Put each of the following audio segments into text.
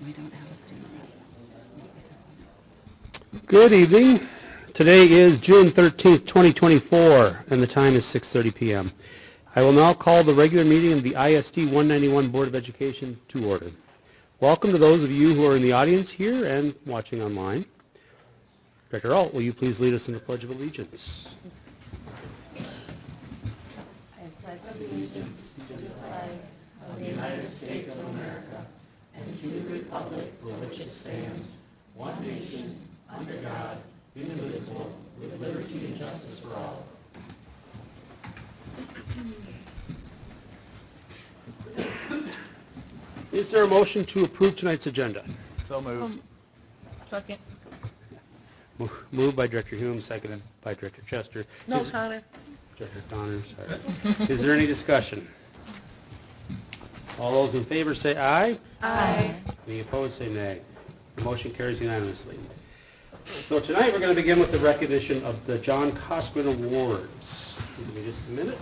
We don't have a student rep. Good evening. Today is June 13th, 2024, and the time is 6:30 p.m. I will now call the regular meeting of the ISD 191 Board of Education to order. Welcome to those of you who are in the audience here and watching online. Director Alt, will you please lead us in the Pledge of Allegiance? I pledge allegiance to the flag of the United States of America and to the republic for which it stands, one nation, under God, indivisible, with liberty and justice for all. Is there a motion to approve tonight's agenda? So moved. Second. Moved by Director Hume, seconded by Director Chester. No, Connor. Director Connor, sorry. Is there any discussion? All those in favor say aye. Aye. Any opposed say nay. The motion carries unanimously. So tonight we're going to begin with the recognition of the John Coskren Awards. Give me just a minute.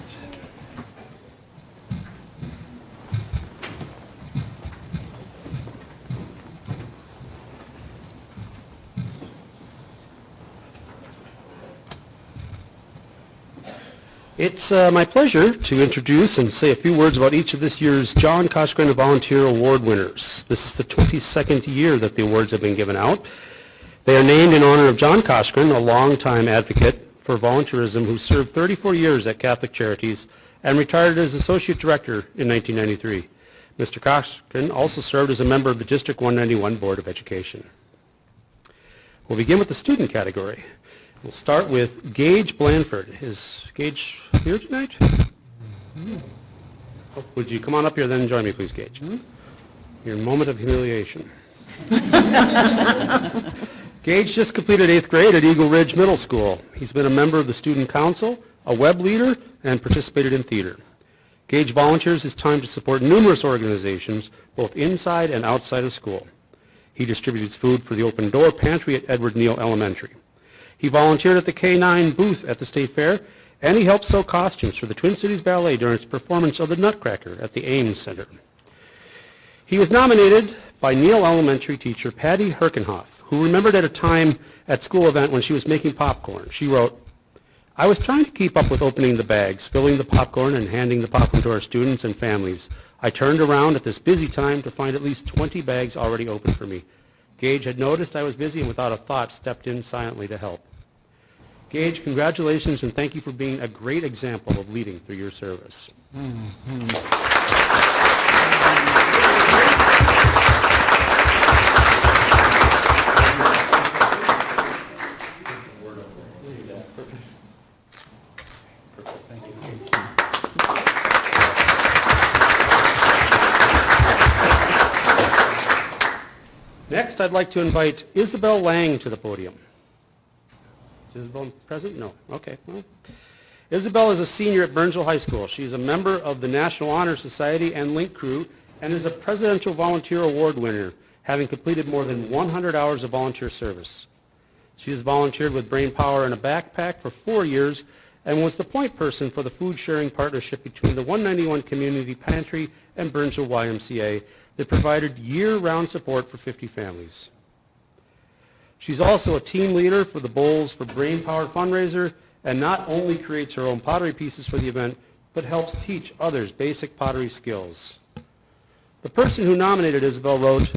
It's my pleasure to introduce and say a few words about each of this year's John Coskren Volunteer Award winners. This is the 22nd year that the awards have been given out. They are named in honor of John Coskren, a longtime advocate for volunteerism who served 34 years at Catholic Charities and retired as Associate Director in 1993. Mr. Coskren also served as a member of the District 191 Board of Education. We'll begin with the student category. We'll start with Gage Blanford. Is Gage here tonight? Oh, would you come on up here then and join me, please, Gage? Your moment of humiliation. Gage just completed 8th grade at Eagle Ridge Middle School. He's been a member of the Student Council, a web leader, and participated in theater. Gage volunteers his time to support numerous organizations, both inside and outside of school. He distributes food for the Open Door Pantry at Edward Neal Elementary. He volunteered at the K-9 booth at the State Fair, and he helped sew costumes for the Twin Cities Ballet during its performance of the Nutcracker at the Ames Center. He was nominated by Neal Elementary teacher Patty Herkenhoff, who remembered at a time at school event when she was making popcorn. She wrote, "I was trying to keep up with opening the bags, filling the popcorn, and handing the popcorn to our students and families. I turned around at this busy time to find at least 20 bags already open for me. Gage had noticed I was busy and without a thought stepped in silently to help." Gage, congratulations and thank you for being a great example of leading through your service. Next, I'd like to invite Isabel Lang to the podium. Is Isabel present? No. Okay. Well, Isabel is a senior at Burnsville High School. She is a member of the National Honor Society and Link Crew and is a Presidential Volunteer Award winner, having completed more than 100 hours of volunteer service. She has volunteered with Brain Power in a Backpack for 4 years and was the point person for the food sharing partnership between the 191 Community Pantry and Burnsville YMCA that provided year-round support for 50 families. She's also a team leader for the Bowls for Brain Power fundraiser and not only creates her own pottery pieces for the event, but helps teach others basic pottery skills. The person who nominated Isabel wrote,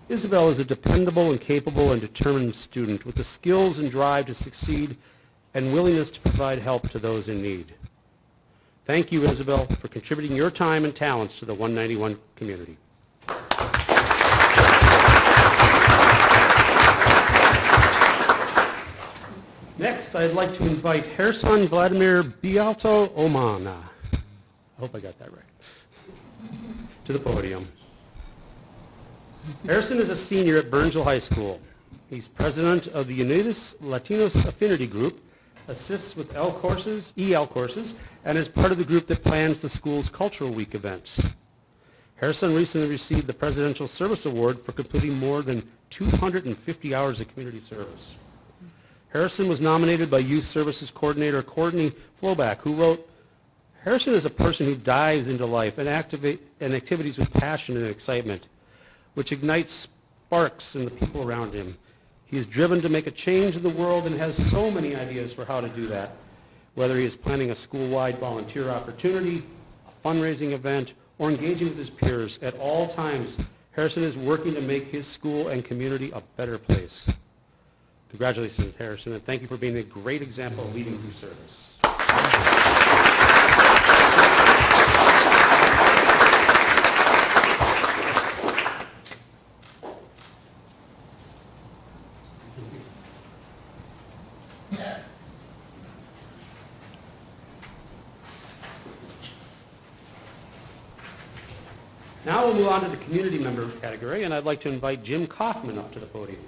"Isabel is a dependable and capable and determined student with the skills and drive to succeed and willingness to provide help to those in need." Thank you, Isabel, for contributing your time and talents to the 191 community. Next, I'd like to invite Herson Vladimir Bialto Omana. I hope I got that right. To the podium. Harrison is a senior at Burnsville High School. He's president of the Unitas Latinos Affinity Group, assists with EL courses, and is part of the group that plans the school's Cultural Week events. Harrison recently received the Presidential Service Award for completing more than 250 hours of community service. Harrison was nominated by Youth Services Coordinator Courtney Floback, who wrote, "Harrison is a person who dives into life and activities with passion and excitement. which ignites sparks in the people around him. He is driven to make a change in the world and has so many ideas for how to do that. Whether he is planning a school-wide volunteer opportunity, a fundraising event, or engaging with his peers, at all times, Harrison is working to make his school and community a better place. Congratulations, Harrison, and thank you for being a great example of leading through service. Now we'll move on to the community member category, and I'd like to invite Jim Kaufman up to the podium.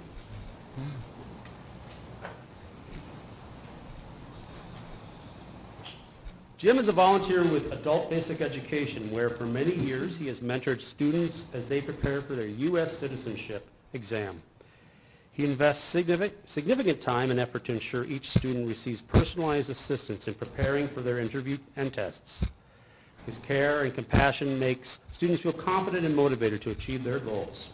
Jim is a volunteer with Adult Basic Education, where for many years he has mentored students as they prepare for their U.S. citizenship exam. He invests significant time and effort to ensure each student receives personalized assistance in preparing for their interview and tests. His care and compassion makes students feel confident and motivated to achieve their goals.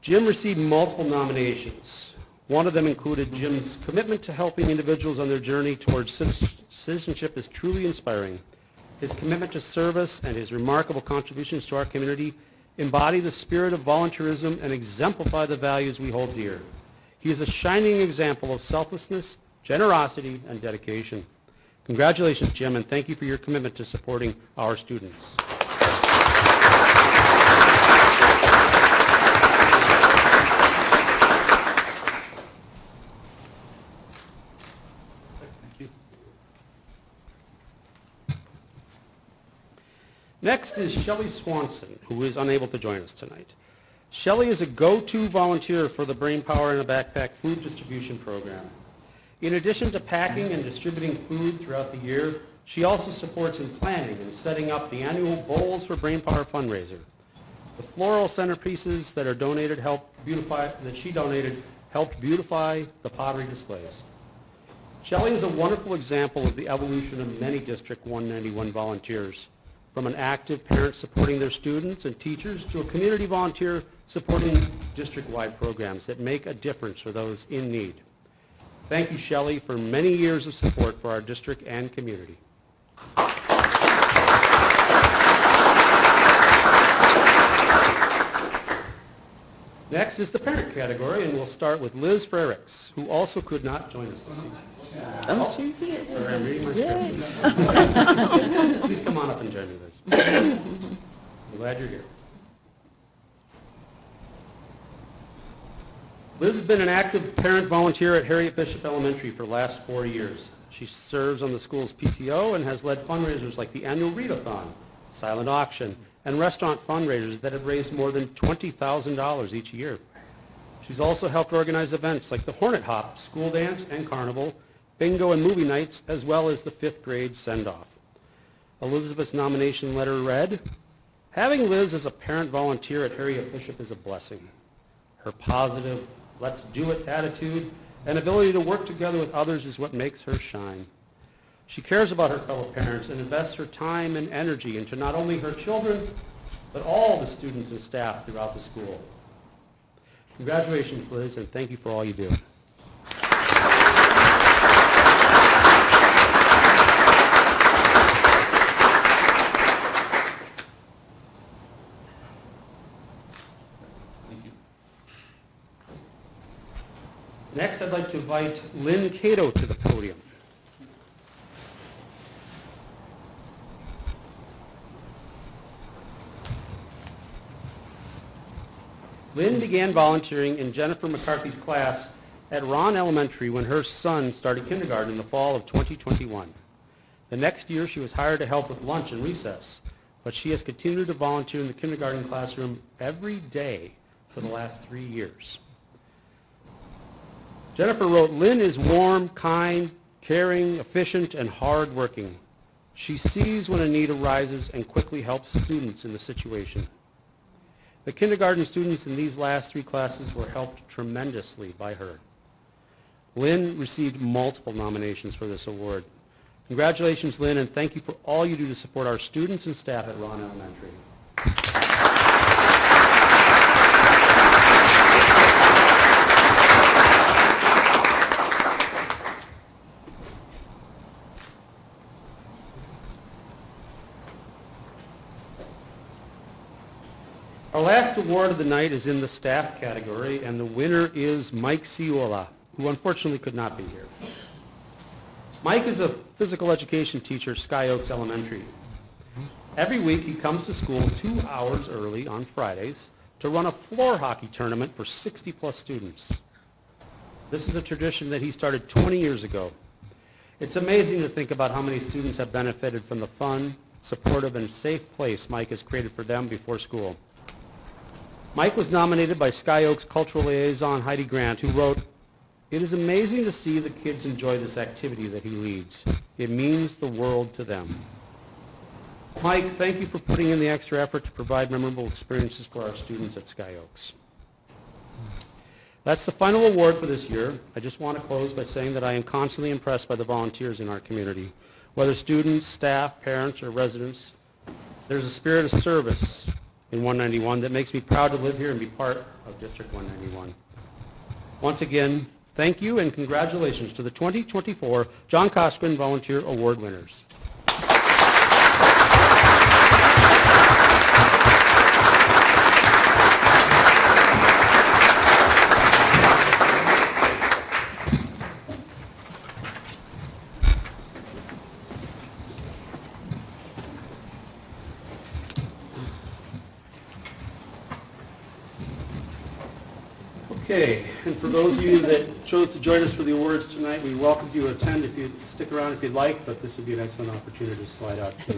Jim received multiple nominations. One of them included Jim's commitment to helping individuals on their journey towards citizenship is truly inspiring. His commitment to service and his remarkable contributions to our community embody the spirit of volunteerism and exemplify the values we hold dear. He is a shining example of selflessness, generosity, and dedication. Congratulations, Jim, and thank you for your commitment to supporting our students. Thank you. Next is Shelley Swanson, who is unable to join us tonight. Shelley is a go-to volunteer for the Brain Power in a Backpack food distribution program. In addition to packing and distributing food throughout the year, she also supports in planning and setting up the annual Bowls for Brain Power fundraiser. The floral centerpieces that she donated helped beautify the pottery displays. Shelley is a wonderful example of the evolution of many District 191 volunteers, from an active parent supporting their students and teachers to a community volunteer supporting district-wide programs that make a difference for those in need. Thank you, Shelley, for many years of support for our district and community. Next is the parent category, and we'll start with Liz Frericks, who also could not join us this evening. Oh, she's here. Sorry, I'm reading my script. Please come on up and join me, Liz. I'm glad you're here. Liz has been an active parent volunteer at Harriet Bishop Elementary for the last 4 years. She serves on the school's PTO and has led fundraisers like the annual Readathon, silent auction, and restaurant fundraisers that have raised more than $20,000 each year. She's also helped organize events like the Hornet Hop, school dance and carnival, bingo and movie nights, as well as the 5th grade send-off. Elizabeth's nomination letter read, "Having Liz as a parent volunteer at Harriet Bishop is a blessing. Her positive, let's do it attitude and ability to work together with others is what makes her shine. She cares about her fellow parents and invests her time and energy into not only her children, but all the students and staff throughout the school." Congratulations, Liz, and thank you for all you do. Next, I'd like to invite Lynn Cato to the podium. Lynn began volunteering in Jennifer McCarthy's class at Ron Elementary when her son started kindergarten in the fall of 2021. The next year, she was hired to help with lunch and recess, but she has continued to volunteer in the kindergarten classroom every day for the last 3 years. Jennifer wrote, "Lynn is warm, kind, caring, efficient, and hardworking. She sees when a need arises and quickly helps students in the situation. The kindergarten students in these last 3 classes were helped tremendously by her." Lynn received multiple nominations for this award. Congratulations, Lynn, and thank you for all you do to support our students and staff at Ron Elementary. award of the night is in the staff category, and the winner is Mike Ciola, who unfortunately could not be here. Mike is a physical education teacher at Sky Oaks Elementary. Every week he comes to school 2 hours early on Fridays to run a floor hockey tournament for 60-plus students. This is a tradition that he started 20 years ago. It's amazing to think about how many students have benefited from the fun, supportive, and safe place Mike has created for them before school. Mike was nominated by Sky Oaks Cultural Liaison Heidi Grant, who wrote, "It is amazing to see the kids enjoy this activity that he leads. It means the world to them." Mike, thank you for putting in the extra effort to provide memorable experiences for our students at Sky Oaks. That's the final award for this year. I just want to close by saying that I am constantly impressed by the volunteers in our community. Whether students, staff, parents, or residents, there's a spirit of service in 191 that makes me proud to live here and be part of District 191. Once again, thank you and congratulations to the 2024 John Coskren Volunteer Award winners. Okay, and for those of you that chose to join us for the awards tonight, we welcome you to attend if you stick around if you'd like, but this would be an excellent opportunity to slide out to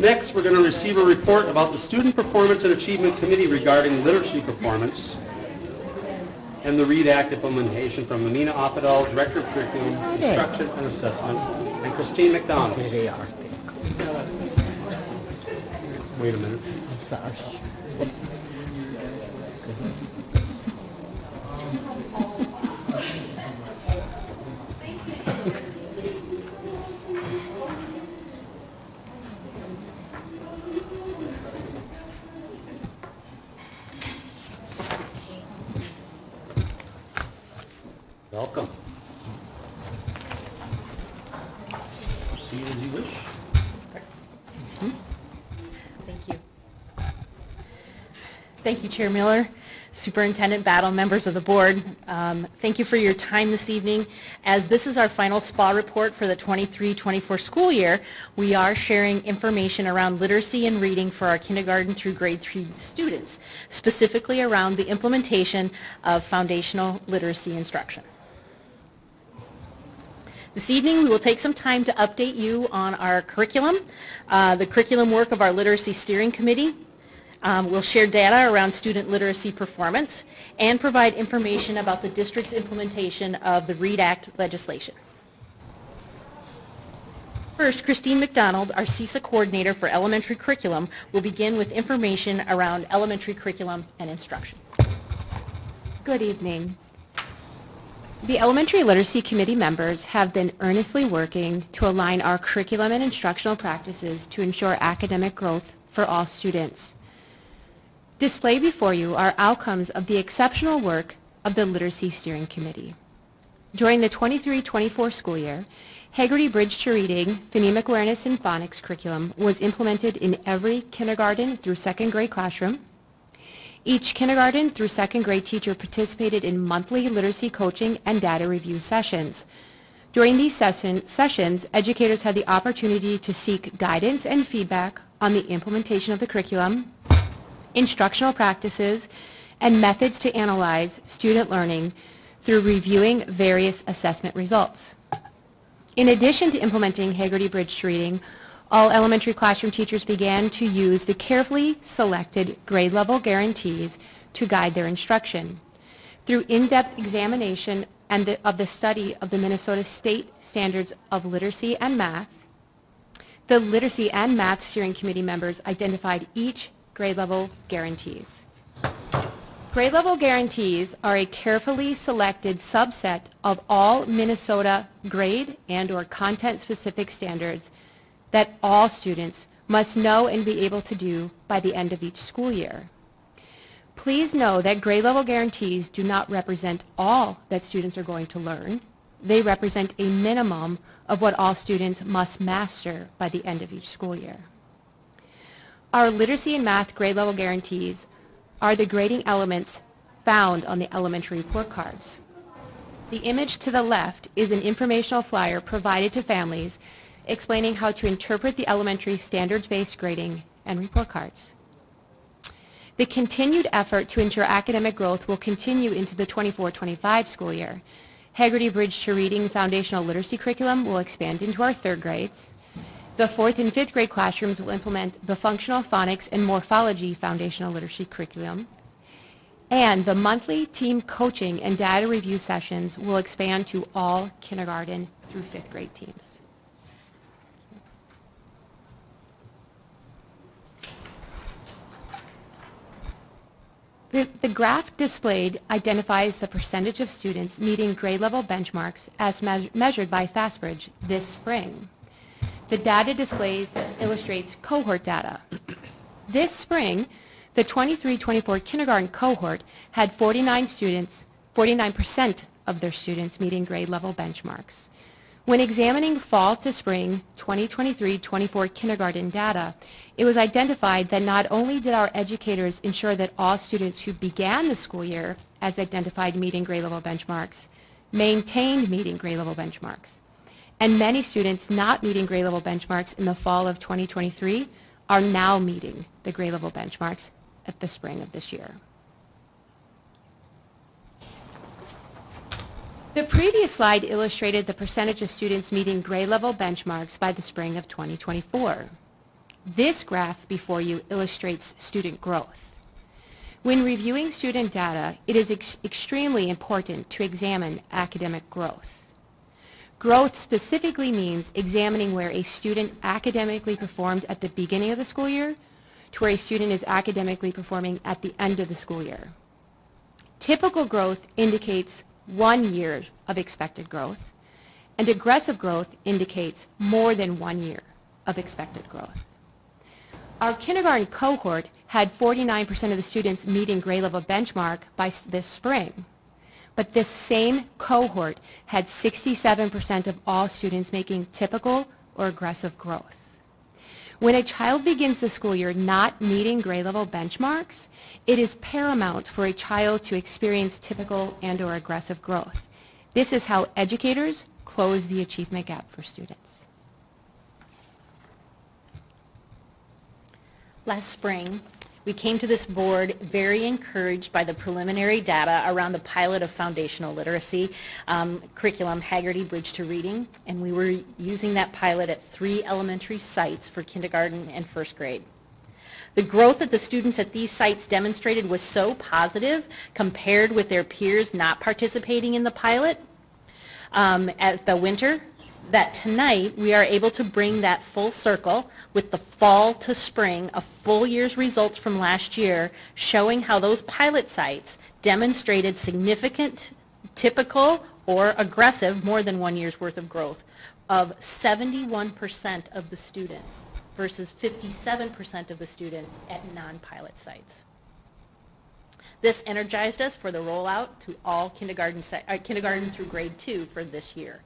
Next, we're going to receive a report about the Student Performance and Achievement Committee regarding literacy performance and the READ Act implementation from Amina Afadal, Director of Curriculum, Instruction and Assessment, and Christine McDonald. There they are. Wait a minute. I'm sorry. Welcome. Proceed as you wish. Thank you. Thank you, Chair Miller, Superintendent Battle, members of the board. Thank you for your time this evening. As this is our final SPA report for the 23-24 school year, we are sharing information around literacy and reading for our kindergarten through grade 3 students, specifically around the implementation of foundational literacy instruction. This evening, we will take some time to update you on our curriculum, the curriculum work of our Literacy Steering Committee. We'll share data around student literacy performance and provide information about the district's implementation of the READ Act legislation. First, Christine McDonald, our CISA coordinator for elementary curriculum, will begin with information around elementary curriculum and instruction. Good evening. The Elementary Literacy Committee members have been earnestly working to align our curriculum and instructional practices to ensure academic growth for all students. Displayed before you are outcomes of the exceptional work of the Literacy Steering Committee. During the 23-24 school year, Haggerty Bridge to Reading phonemic awareness and phonics curriculum was implemented in every kindergarten through second grade classroom. Each kindergarten through second grade teacher participated in monthly literacy coaching and data review sessions. During these sessions, educators had the opportunity to seek guidance and feedback on the implementation of the curriculum, instructional practices, and methods to analyze student learning through reviewing various assessment results. In addition to implementing Haggerty Bridge to Reading, all elementary classroom teachers began to use the carefully selected grade level guarantees to guide their instruction. Through in-depth examination of the study of the Minnesota State Standards of Literacy and Math, the Literacy and Math Steering Committee members identified each grade level guarantees. Grade level guarantees are a carefully selected subset of all Minnesota grade and/or content-specific standards that all students must know and be able to do by the end of each school year. Please know that grade level guarantees do not represent all that students are going to learn. They represent a minimum of what all students must master by the end of each school year. Our literacy and math grade level guarantees are the grading elements found on the elementary report cards. The image to the left is an informational flyer provided to families explaining how to interpret the elementary standards-based grading and report cards. The continued effort to ensure academic growth will continue into the 24-25 school year. Haggerty Bridge to Reading Foundational Literacy Curriculum will expand into our third grades. The 4th and 5th grade classrooms will implement the Functional Phonics and Morphology Foundational Literacy Curriculum. And the monthly team coaching and data review sessions will expand to all kindergarten through 5th grade teams. The graph displayed identifies the percentage of students meeting grade level benchmarks as measured by FastBridge this spring. The data illustrates cohort data. This spring, the 23-24 kindergarten cohort had 49% of their students meeting grade level benchmarks. When examining fall to spring 2023-24 kindergarten data, it was identified that not only did our educators ensure that all students who began the school year as identified meeting grade level benchmarks maintained meeting grade level benchmarks, and many students not meeting grade level benchmarks in the fall of 2023 are now meeting the grade level benchmarks at the spring of this year. The previous slide illustrated the percentage of students meeting grade level benchmarks by the spring of 2024. This graph before you illustrates student growth. When reviewing student data, it is extremely important to examine academic growth. Growth specifically means examining where a student academically performed at the beginning of the school year to where a student is academically performing at the end of the school year. Typical growth indicates 1 year of expected growth, and aggressive growth indicates more than 1 year of expected growth. Our kindergarten cohort had 49% of the students meeting grade level benchmark by this spring, but this same cohort had 67% of all students making typical or aggressive growth. When a child begins the school year not meeting grade level benchmarks, it is paramount for a child to experience typical and or aggressive growth. This is how educators close the achievement gap for students. Last spring, we came to this board very encouraged by the preliminary data around the pilot of foundational literacy curriculum, Haggerty Bridge to Reading, and we were using that pilot at 3 elementary sites for kindergarten and first grade. The growth that the students at these sites demonstrated was so positive compared with their peers not participating in the pilot at the winter that tonight we are able to bring that full circle with the fall to spring, a full year's results from last year, showing how those pilot sites demonstrated significant, typical, or aggressive, more than 1 year's worth of growth of 71% of the students versus 57% of the students at non-pilot sites. This energized us for the rollout to all kindergarten through grade 2 for this year.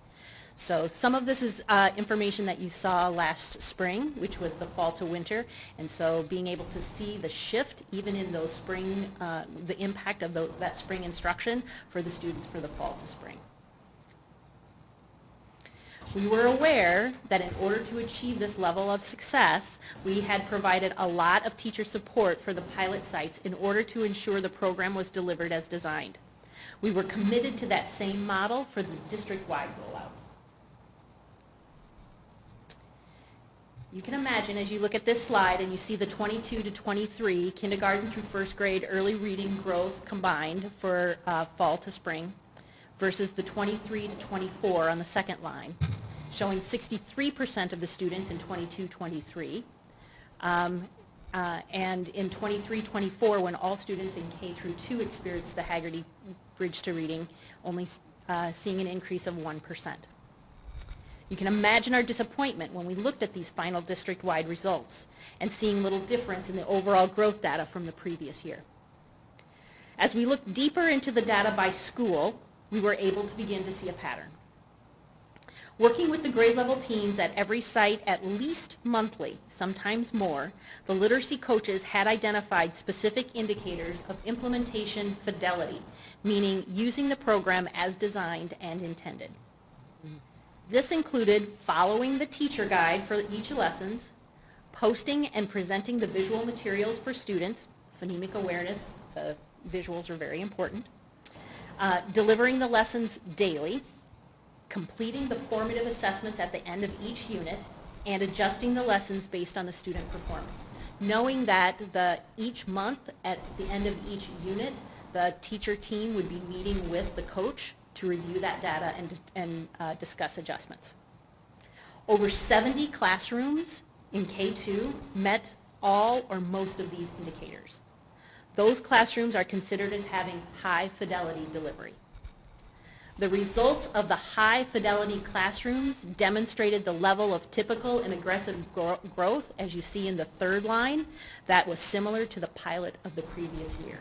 So some of this is information that you saw last spring, which was the fall to winter, and so being able to see the shift even in those spring, the impact of that spring instruction for the students for the fall to spring. We were aware that in order to achieve this level of success, we had provided a lot of teacher support for the pilot sites in order to ensure the program was delivered as designed. We were committed to that same model for the district-wide rollout. You can imagine as you look at this slide and you see the 22 to 23 kindergarten through first grade early reading growth combined for fall to spring versus the 23 to 24 on the second line, showing 63% of the students in 22-23. And in 23-24, when all students in K through 2 experienced the Haggerty Bridge to Reading, only seeing an increase of 1%. You can imagine our disappointment when we looked at these final district-wide results and seeing little difference in the overall growth data from the previous year. As we looked deeper into the data by school, we were able to begin to see a pattern. Working with the grade level teams at every site at least monthly, sometimes more, the literacy coaches had identified specific indicators of implementation fidelity, meaning using the program as designed and intended. This included following the teacher guide for each lessons, posting and presenting the visual materials for students, phonemic awareness, the visuals are very important, delivering the lessons daily, completing the formative assessments at the end of each unit, and adjusting the lessons based on the student performance. Knowing that each month at the end of each unit, the teacher team would be meeting with the coach to review that data and discuss adjustments. Over 70 classrooms in K2 met all or most of these indicators. Those classrooms are considered as having high fidelity delivery. The results of the high fidelity classrooms demonstrated the level of typical and aggressive growth, as you see in the third line, that was similar to the pilot of the previous year.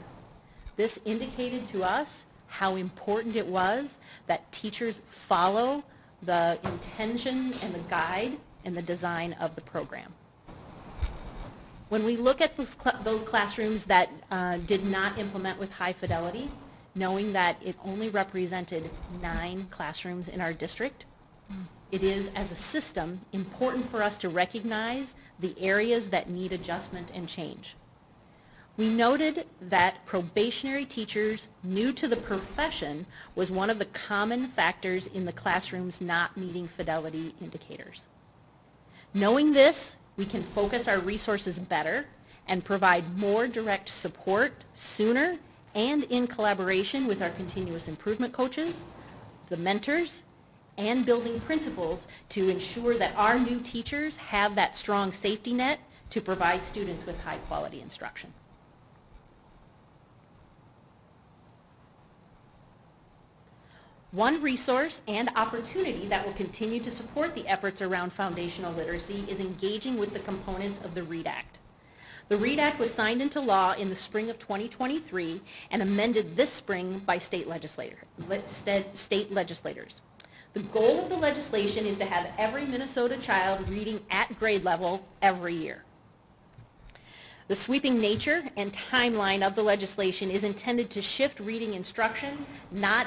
This indicated to us how important it was that teachers follow the intention and the guide and the design of the program. When we look at those classrooms that did not implement with high fidelity, knowing that it only represented 9 classrooms in our district, it is, as a system, important for us to recognize the areas that need adjustment and change. We noted that probationary teachers new to the profession was one of the common factors in the classrooms not meeting fidelity indicators. Knowing this, we can focus our resources better and provide more direct support sooner and in collaboration with our continuous improvement coaches, the mentors, and building principals to ensure that our new teachers have that strong safety net to provide students with high quality instruction. One resource and opportunity that will continue to support the efforts around foundational literacy is engaging with the components of the READ Act. The READ Act was signed into law in the spring of 2023 and amended this spring by state legislators. The goal of the legislation is to have every Minnesota child reading at grade level every year. The sweeping nature and timeline of the legislation is intended to shift reading instruction, not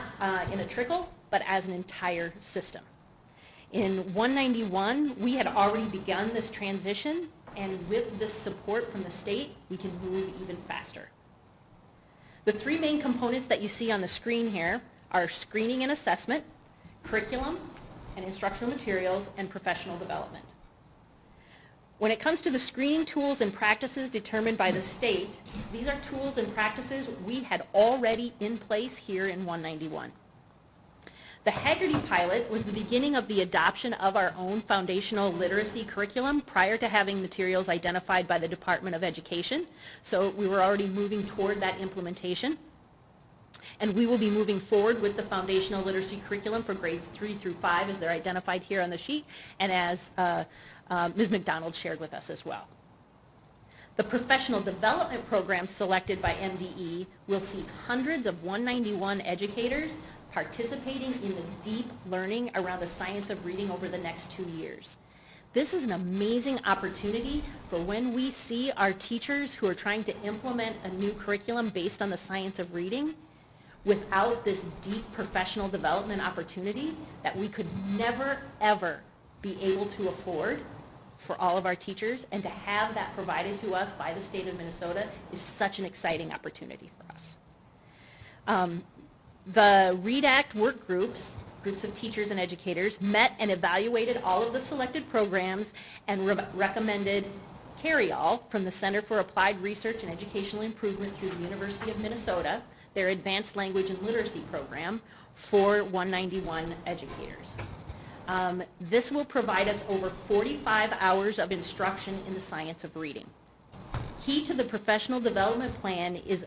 in a trickle, but as an entire system. In 191, we had already begun this transition, and with this support from the state, we can move even faster. The 3 main components that you see on the screen here are screening and assessment, curriculum and instructional materials, and professional development. When it comes to the screening tools and practices determined by the state, these are tools and practices we had already in place here in 191. The Haggerty pilot was the beginning of the adoption of our own foundational literacy curriculum prior to having materials identified by the Department of Education. So we were already moving toward that implementation. And we will be moving forward with the foundational literacy curriculum for grades 3 through 5 as they're identified here on the sheet and as Ms. McDonald shared with us as well. The professional development program selected by MDE will see hundreds of 191 educators participating in the deep learning around the science of reading over the next 2 years. This is an amazing opportunity for when we see our teachers who are trying to implement a new curriculum based on the science of reading without this deep professional development opportunity that we could never, ever be able to afford for all of our teachers, and to have that provided to us by the state of Minnesota is such an exciting opportunity for us. The READ Act work groups of teachers and educators, met and evaluated all of the selected programs and recommended carry-all from the Center for Applied Research and Educational Improvement through the University of Minnesota, their Advanced Language and Literacy program for 191 educators. This will provide us over 45 hours of instruction in the science of reading. Key to the professional development plan is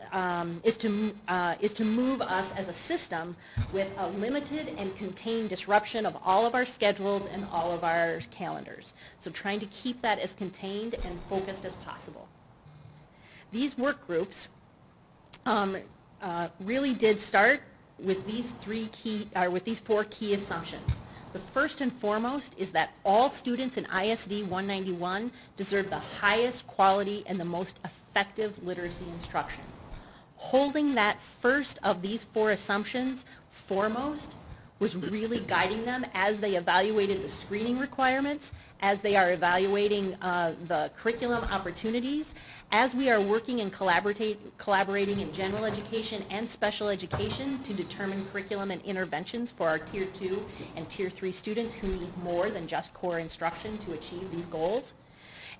to move us as a system with a limited and contained disruption of all of our schedules and all of our calendars. So trying to keep that as contained and focused as possible. These work groups really did start with these four key assumptions. The first and foremost is that all students in ISD 191 deserve the highest quality and the most effective literacy instruction. Holding that first of these four assumptions foremost was really guiding them as they evaluated the screening requirements, as they are evaluating the curriculum opportunities, as we are working and collaborating in general education and special education to determine curriculum and interventions for our Tier 2 and Tier 3 students who need more than just core instruction to achieve these goals.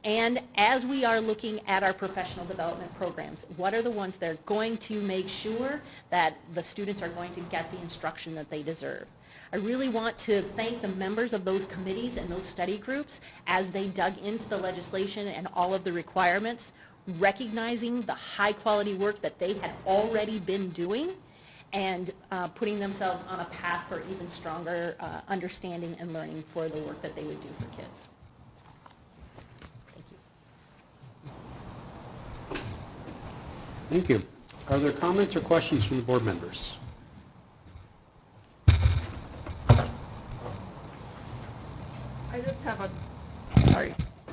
And as we are looking at our professional development programs, what are the ones that are going to make sure that the students are going to get the instruction that they deserve? I really want to thank the members of those committees and those study groups as they dug into the legislation and all of the requirements, recognizing the high-quality work that they had already been doing and putting themselves on a path for even stronger understanding and learning for the work that they would do for kids. Thank you. Thank you. Are there comments or questions from the board members?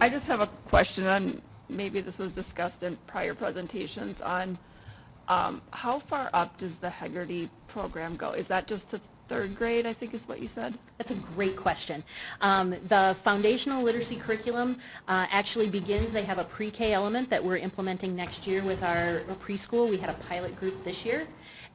I just have a question on, maybe this was discussed in prior presentations, on how far up does the Hegarty program go? Is that just to third grade, I think is what you said? That's a great question. The foundational literacy curriculum actually begins, they have a pre-K element that we're implementing next year with our preschool. We had a pilot group this year,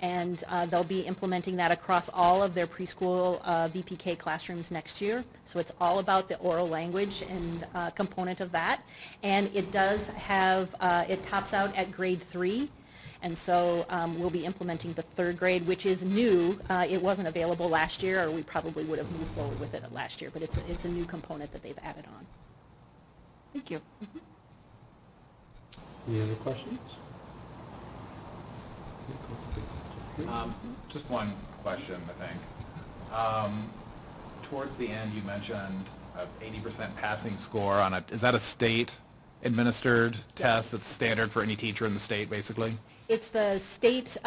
and they'll be implementing that across all of their preschool VPK classrooms next year. So it's all about the oral language and component of that. And it does have, it tops out at grade 3. And so we'll be implementing the third grade, which is new. It wasn't available last year, or we probably would have moved forward with it last year, but it's a new component that they've added on. Thank you. Any other questions? Just one question, I think. Towards the end, you mentioned an 80% passing score on a, is that a state-administered test that's standard for any teacher in the state, basically? It's the state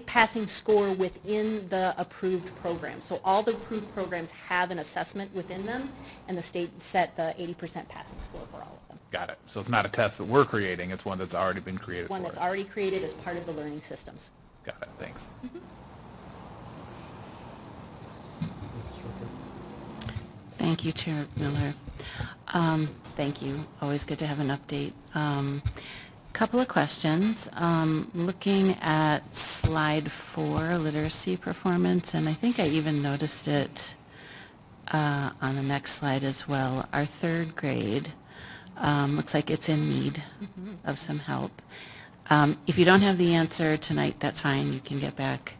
passing score within the approved program. So all the approved programs have an assessment within them, and the state set the 80% passing score for all of them. Got it. So it's not a test that we're creating, it's one that's already been created for us. One that's already created as part of the learning systems. Got it. Thanks. Thank you, Chair Miller. Thank you. Always good to have an update. Couple of questions. Looking at slide 4, literacy performance, and I think I even noticed it on the next slide as well. Our third grade looks like it's in need of some help. If you don't have the answer tonight, that's fine. You can get back.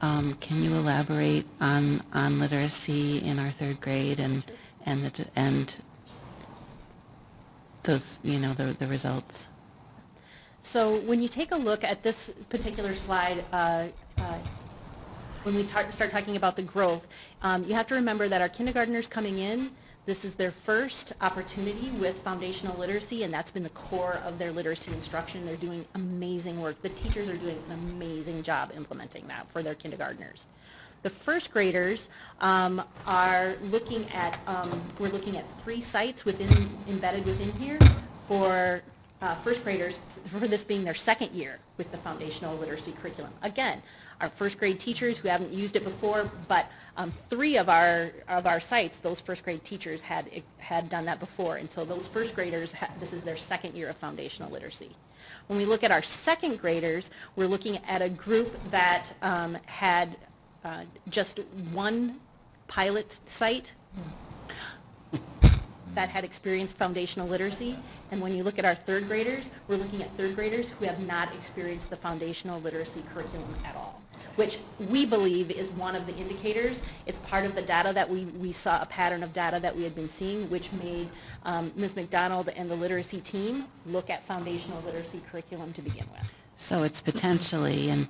Can you elaborate on literacy in our third grade and those, the results? So when you take a look at this particular slide, when we start talking about the growth, you have to remember that our kindergartners coming in, this is their first opportunity with foundational literacy, and that's been the core of their literacy instruction. They're doing amazing work. The teachers are doing an amazing job implementing that for their kindergartners. The first graders are looking at, we're looking at 3 sites embedded within here for first graders, for this being their second year with the foundational literacy curriculum. Again, our first grade teachers who haven't used it before, but 3 of our sites, those first grade teachers had done that before, and so those first graders, this is their second year of foundational literacy. When we look at our second graders, we're looking at a group that had just one pilot site that had experienced foundational literacy. And when you look at our third graders, we're looking at third graders who have not experienced the foundational literacy curriculum at all. which we believe is one of the indicators. It's part of the data that we saw, a pattern of data that we had been seeing, which made Ms. McDonald and the literacy team look at foundational literacy curriculum to begin with. So it's potentially, and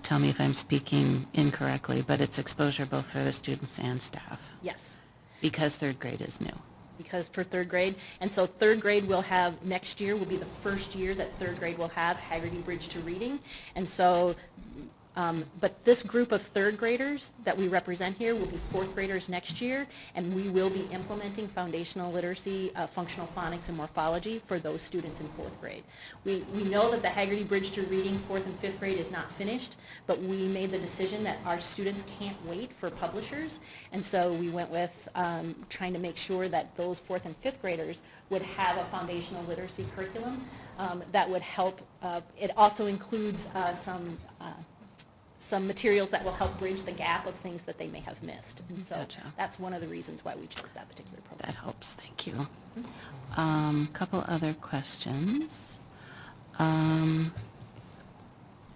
tell me if I'm speaking incorrectly, but it's exposure both for the students and staff, Yes. because third grade is new. Because for third grade, and so third grade will have, next year will be the first year that third grade will have Haggerty Bridge to Reading. And so, but this group of third graders that we represent here will be fourth graders next year, and we will be implementing foundational literacy, functional phonics, and morphology for those students in fourth grade. We know that the Haggerty Bridge to Reading fourth and fifth grade is not finished, but we made the decision that our students can't wait for publishers, and so we went with trying to make sure that those fourth and fifth graders would have a foundational literacy curriculum that would help. It also includes some materials that will help bridge the gap of things that they may have missed. And so Gotcha. that's one of the reasons why we chose that particular program. That helps, thank you. Couple other questions. And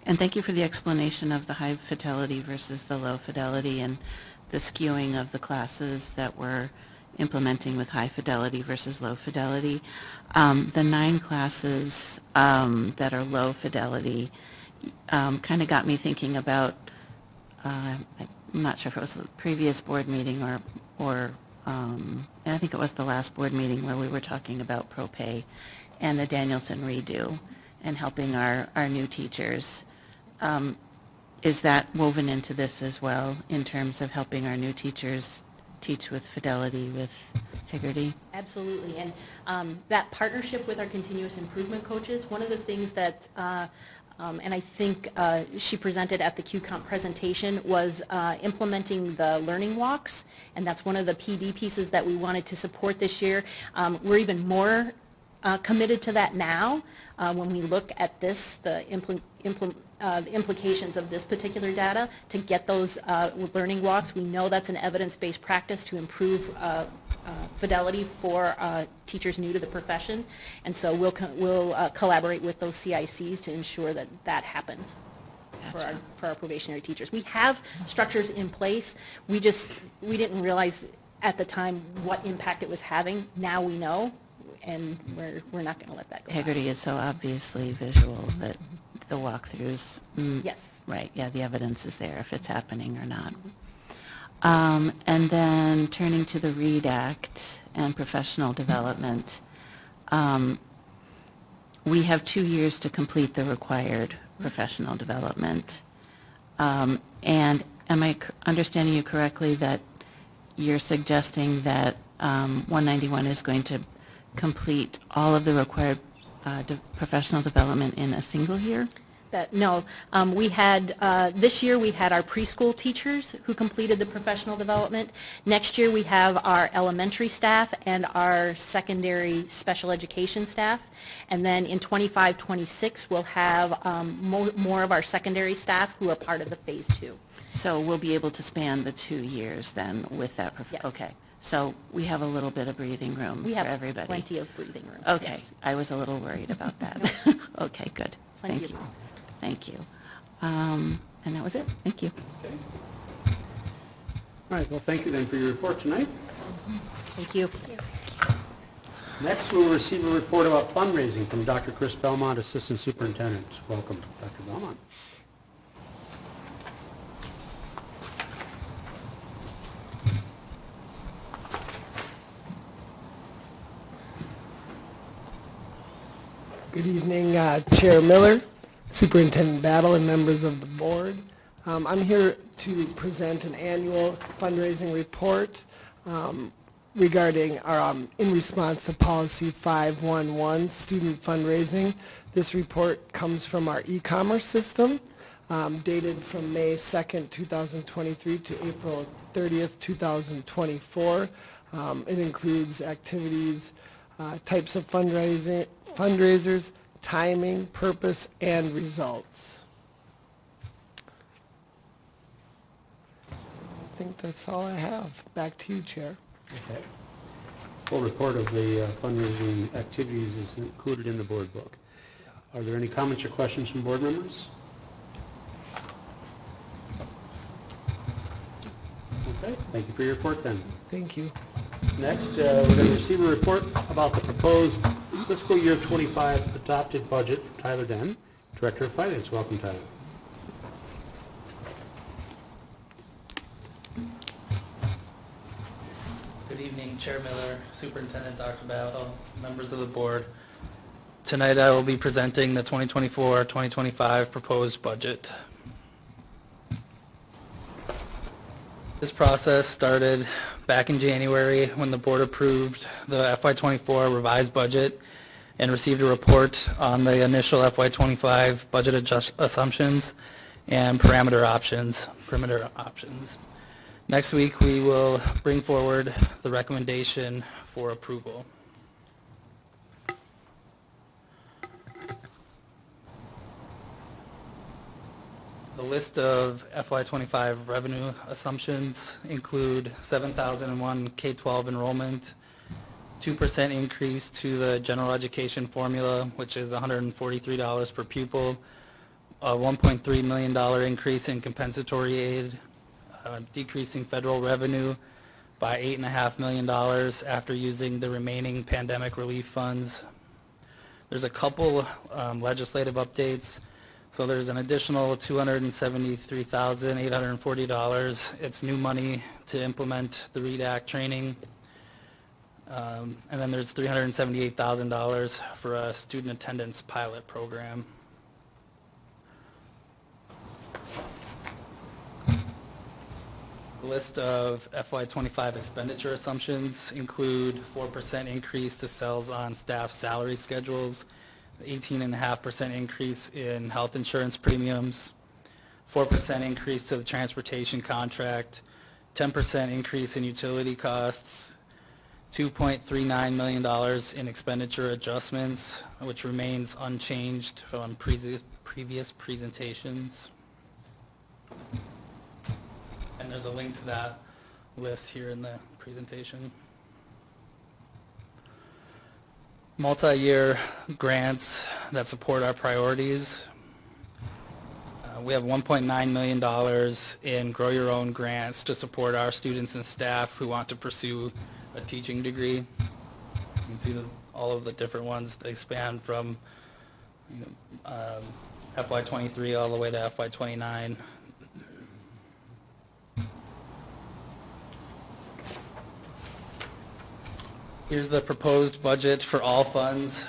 thank you for the explanation of the high fidelity versus the low fidelity and the skewing of the classes that we're implementing with high fidelity versus low fidelity. The 9 classes that are low fidelity kind of got me thinking about, I'm not sure if it was the previous board meeting or and I think it was the last board meeting where we were talking about ProPay and the Danielson redo and helping our new teachers. Is that woven into this as well in terms of helping our new teachers teach with fidelity with Haggerty? Absolutely. And that partnership with our continuous improvement coaches, one of the things that and I think she presented at the QComp presentation, was implementing the learning walks, and that's one of the PD pieces that we wanted to support this year. We're even more committed to that now when we look at this, the implications of this particular data, to get those learning walks. We know that's an evidence-based practice to improve fidelity for teachers new to the profession, and so we'll collaborate with those CICs to ensure that that happens for our probationary teachers. We have structures in place. We didn't realize at the time what impact it was having. Now we know, and we're not going to let that go. Haggerty is so obviously visual that the walkthroughs, Yes. right, yeah, the evidence is there if it's happening or not. And then turning to the READ Act and professional development, we have 2 years to complete the required professional development. And am I understanding you correctly that you're suggesting that 191 is going to complete all of the required professional development in a single year? No, we had, this year we had our preschool teachers who completed the professional development. Next year we have our elementary staff and our secondary special education staff. And then in 25-26 we'll have more of our secondary staff who are part of the phase 2. So we'll be able to span the 2 years then with that? Yes. Okay. So we have a little bit of breathing room We for have everybody. plenty of breathing room. Okay. Yes. I was a little worried about that. Okay, good. Plenty Thank of you. room. Thank you. And that was it. Thank you. All right, well, thank you then for your report tonight. Thank you. Next, we'll receive a report about fundraising from Dr. Chris Belmont, Assistant Superintendent. Welcome, Dr. Belmont. Good evening, Chair Miller, Superintendent Battle, and members of the board. I'm here to present an annual fundraising report regarding our, in response to Policy 511, student fundraising. This report comes from our e-commerce system, dated from May 2nd, 2023 to April 30th, 2024. It includes activities, types of fundraisers, timing, purpose, and results. I think that's all I have. Back to you, Chair. Okay. Full report of the fundraising activities is included in the board book. Are there any comments or questions from board members? Thank you for your report then. Thank you. Next, we're going to receive a report about the proposed fiscal year 25 adopted budget. Tyler Den, Director of Finance. Welcome, Tyler. Good evening, Chair Miller, Superintendent Dr. Battle, members of the board. Tonight I will be presenting the 2024-2025 proposed budget. This process started back in January when the board approved the FY24 revised budget and received a report on the initial FY25 budget assumptions and perimeter options. Next week, we will bring forward the recommendation for approval. The list of FY25 revenue assumptions include 7,001 K-12 enrollment, 2% increase to the general education formula, which is $143 per pupil, a $1.3 million increase in compensatory aid, decreasing federal revenue by $8.5 million after using the remaining pandemic relief funds. There's a couple legislative updates. So there's an additional $273,840. It's new money to implement the READ Act training. And then there's $378,000 for a student attendance pilot program. The list of FY25 expenditure assumptions include 4% increase to cells on staff salary schedules, 18.5% increase in health insurance premiums, 4% increase to the transportation contract, 10% increase in utility costs, $2.39 million in expenditure adjustments, which remains unchanged from previous presentations. And there's a link to that list here in the presentation. Multi-year grants that support our priorities. We have $1.9 million in Grow Your Own grants to support our students and staff who want to pursue a teaching degree. You can see all of the different ones. They span from FY23 all the way to FY29. Here's the proposed budget for all funds.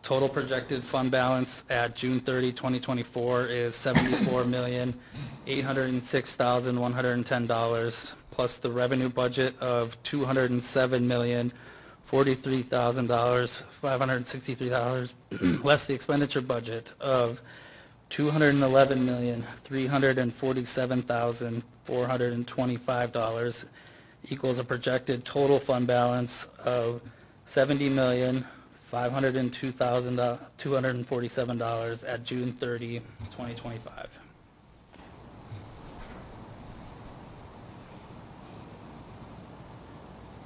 Total projected fund balance at June 30, 2024 is $74,806,110, plus the revenue budget of $207,043,563, less the expenditure budget of $211,347,425, equals a projected total fund balance of $70,502,247 at June 30, 2025.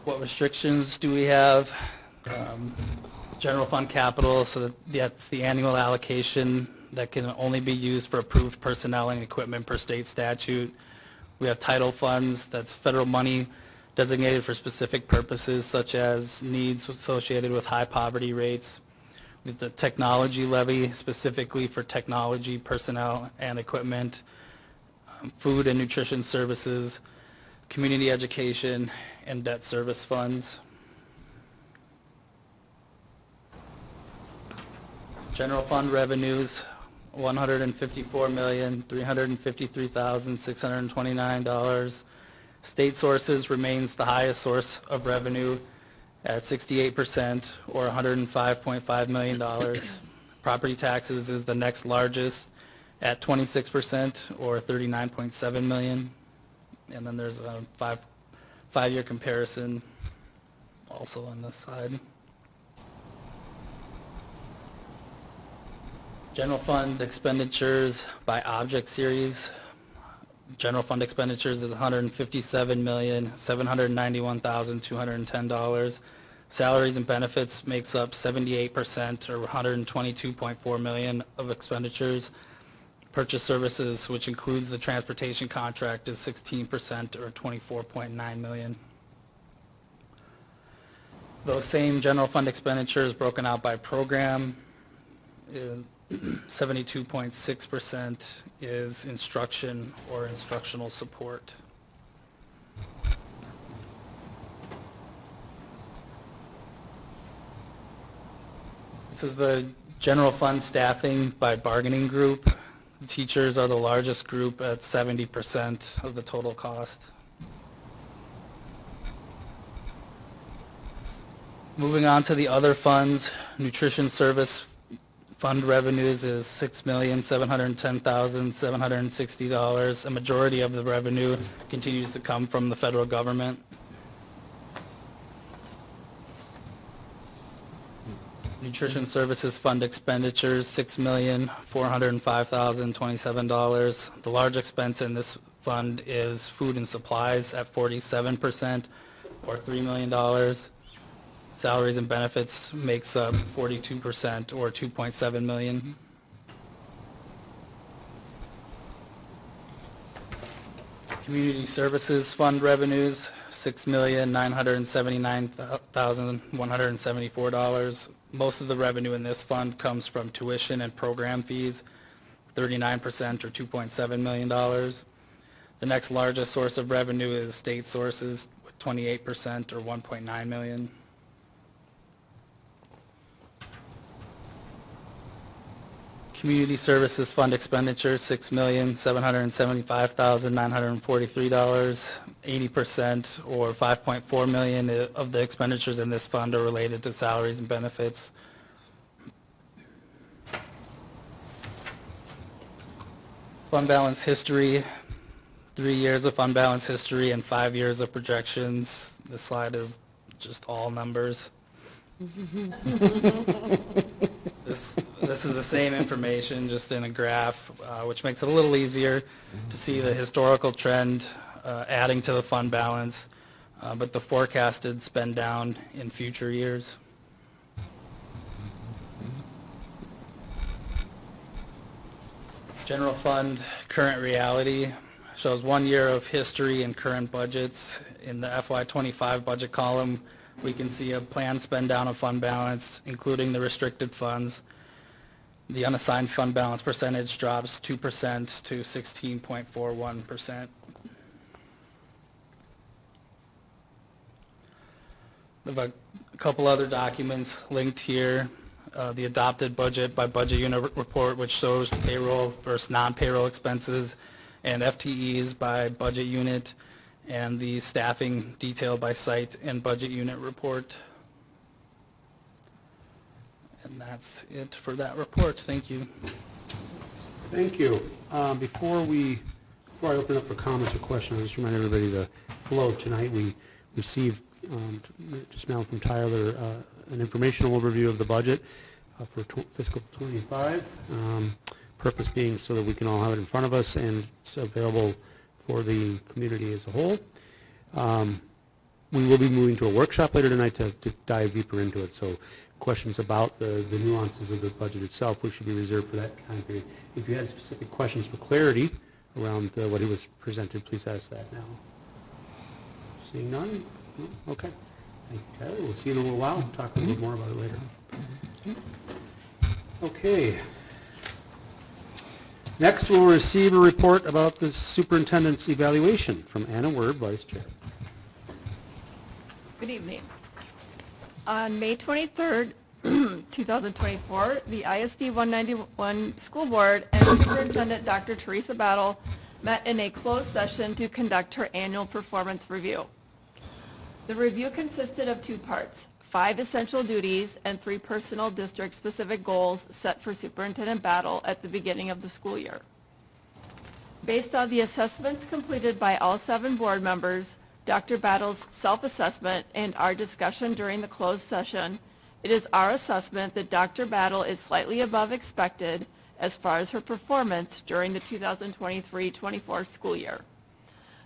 What restrictions do we have? General fund capital, so that's the annual allocation that can only be used for approved personnel and equipment per state statute. We have title funds, that's federal money designated for specific purposes such as needs associated with high poverty rates. We have the technology levy specifically for technology, personnel, and equipment, food and nutrition services, community education, and debt service funds. General fund revenues, $154,353,629. State sources remains the highest source of revenue at 68%, or $105.5 million. Property taxes is the next largest at 26%, or $39.7 million. And then there's a five-year comparison also on this side. General fund expenditures by object series. General fund expenditures is $157,791,210. Salaries and benefits makes up 78%, or $122.4 million of expenditures. Purchase services, which includes the transportation contract, is 16% or $24.9 million. Those same general fund expenditures broken out by program, 72.6% is instruction or instructional support. This is the general fund staffing by bargaining group. Teachers are the largest group at 70% of the total cost. Moving on to the other funds, nutrition service fund revenues is $6,710,760. A majority of the revenue continues to come from the federal government. Nutrition services fund expenditures, $6,405,027. The large expense in this fund is food and supplies at 47% or $3 million. Salaries and benefits makes up 42% or $2.7 million. Community services fund revenues, $6,979,174. Most of the revenue in this fund comes from tuition and program fees, 39% or $2.7 million. The next largest source of revenue is state sources with 28% or $1.9 million. Community services fund expenditures, $6,775,943. 80% or $5.4 million of the expenditures in this fund are related to salaries and benefits. Fund balance history, 3 years of fund balance history and 5 years of projections. This slide is just all numbers. This is the same information, just in a graph, which makes it a little easier to see the historical trend adding to the fund balance, but the forecasted spend down in future years. General fund current reality shows 1 year of history and current budgets. In the FY25 budget column, we can see a planned spend down of fund balance, including the restricted funds. The unassigned fund balance percentage drops 2% to 16.41%. We have a couple other documents linked here. The adopted budget by budget unit report, which shows payroll versus non-payroll expenses, and FTEs by budget unit, and the staffing detailed by site and budget unit report. And that's it for that report. Thank you. Thank you. Before I open up for comments or questions, I just remind everybody the flow tonight. We received just now from Tyler an informational overview of the budget for fiscal 25. Purpose being so that we can all have it in front of us and it's available for the community as a whole. We will be moving to a workshop later tonight to dive deeper into it. So questions about the nuances of the budget itself, which should be reserved for that time period. If you had specific questions for clarity around what he was presented, please ask that now. Seeing none? No? Okay. Thank you, Tyler. We'll see you in a little while. We'll talk a little bit more about it later. Okay. Next, we'll receive a report about the superintendent's evaluation from Anna Word, Vice Chair. Good evening. On May 23rd, 2024, the ISD 191 School Board and Superintendent Dr. Teresa Battle met in a closed session to conduct her annual performance review. The review consisted of 2 parts, 5 essential duties and 3 personal district-specific goals set for Superintendent Battle at the beginning of the school year. Based on the assessments completed by all 7 board members, Dr. Battle's self-assessment, and our discussion during the closed session, it is our assessment that Dr. Battle is slightly above expected as far as her performance during the 2023-24 school year.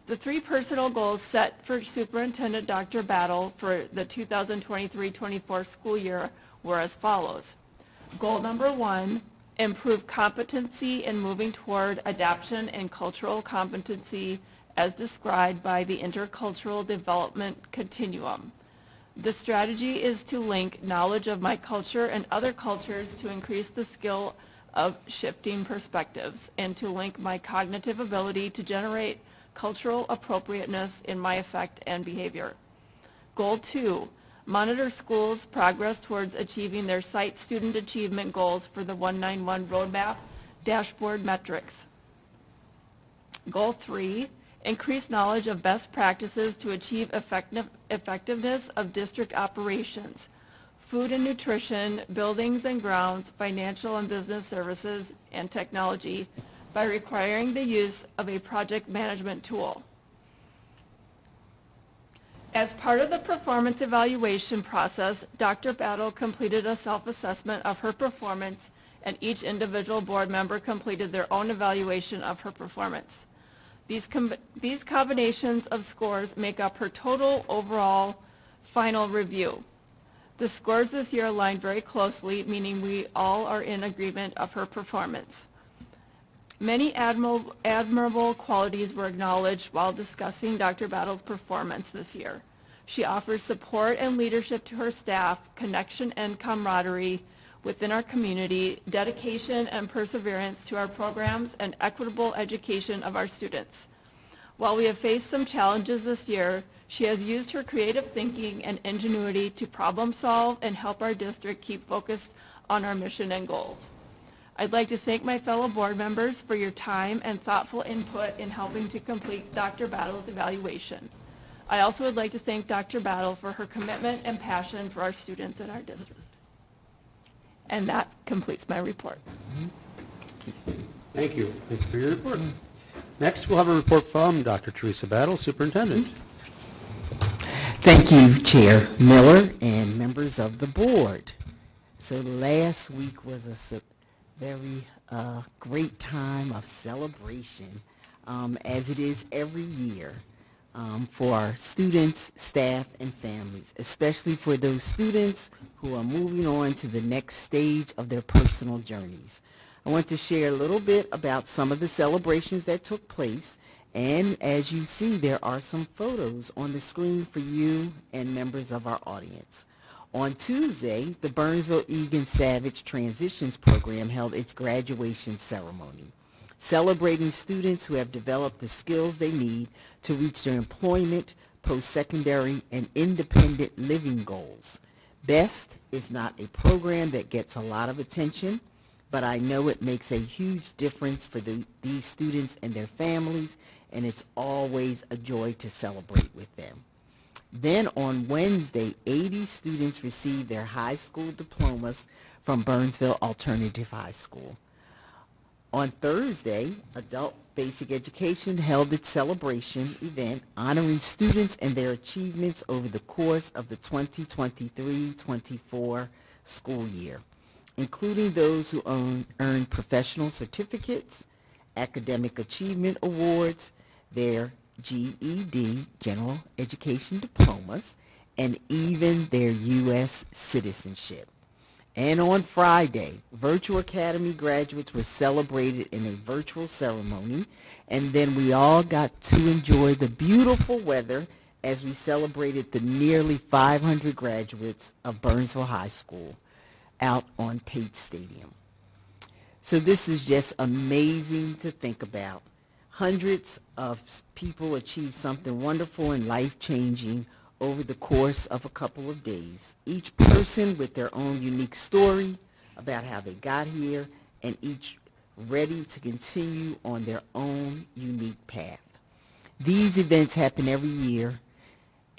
The 3 personal goals set for Superintendent Dr. Battle for the 2023-24 school year were as follows. Goal number 1, improve competency in moving toward adaptation and cultural competency as described by the Intercultural Development Continuum. The strategy is to link knowledge of my culture and other cultures to increase the skill of shifting perspectives and to link my cognitive ability to generate cultural appropriateness in my affect and behavior. Goal 2, monitor schools' progress towards achieving their site student achievement goals for the 191 Roadmap dashboard metrics. Goal 3, increase knowledge of best practices to achieve effectiveness of district operations, food and nutrition, buildings and grounds, financial and business services, and technology by requiring the use of a project management tool. As part of the performance evaluation process, Dr. Battle completed a self-assessment of her performance, and each individual board member completed their own evaluation of her performance. These combinations of scores make up her total overall final review. The scores this year aligned very closely, meaning we all are in agreement of her performance. Many admirable qualities were acknowledged while discussing Dr. Battle's performance this year. She offers support and leadership to her staff, connection and camaraderie within our community, dedication and perseverance to our programs, and equitable education of our students. While we have faced some challenges this year, she has used her creative thinking and ingenuity to problem solve and help our district keep focused on our mission and goals. I'd like to thank my fellow board members for your time and thoughtful input in helping to complete Dr. Battle's evaluation. I also would like to thank Dr. Battle for her commitment and passion for our students in our district. And that completes my report. Thank you. Thank you for your report. Next, we'll have a report from Dr. Teresa Battle, Superintendent. Thank you, Chair Miller and members of the board. So last week was a very great time of celebration, as it is every year, for our students, staff, and families, especially for those students who are moving on to the next stage of their personal journeys. I want to share a little bit about some of the celebrations that took place, and as you see, there are some photos on the screen for you and members of our audience. On Tuesday, the Burnsville-Eagan-Savage Transitions Program held its graduation ceremony, celebrating students who have developed the skills they need to reach their employment, post-secondary, and independent living goals. BEST is not a program that gets a lot of attention, but I know it makes a huge difference for these students and their families, and it's always a joy to celebrate with them. Then on Wednesday, 80 students received their high school diplomas from Burnsville Alternative High School. On Thursday, Adult Basic Education held its celebration event honoring students and their achievements over the course of the 2023-24 school year, including those who earned professional certificates, academic achievement awards, their GED, General Education Diplomas, and even their U.S. citizenship. And on Friday, Virtual Academy graduates were celebrated in a virtual ceremony, and then we all got to enjoy the beautiful weather as we celebrated the nearly 500 graduates of Burnsville High School out on Pate Stadium. So this is just amazing to think about. Hundreds of people achieved something wonderful and life-changing over the course of a couple of days, each person with their own unique story about how they got here, and each ready to continue on their own unique path. These events happen every year,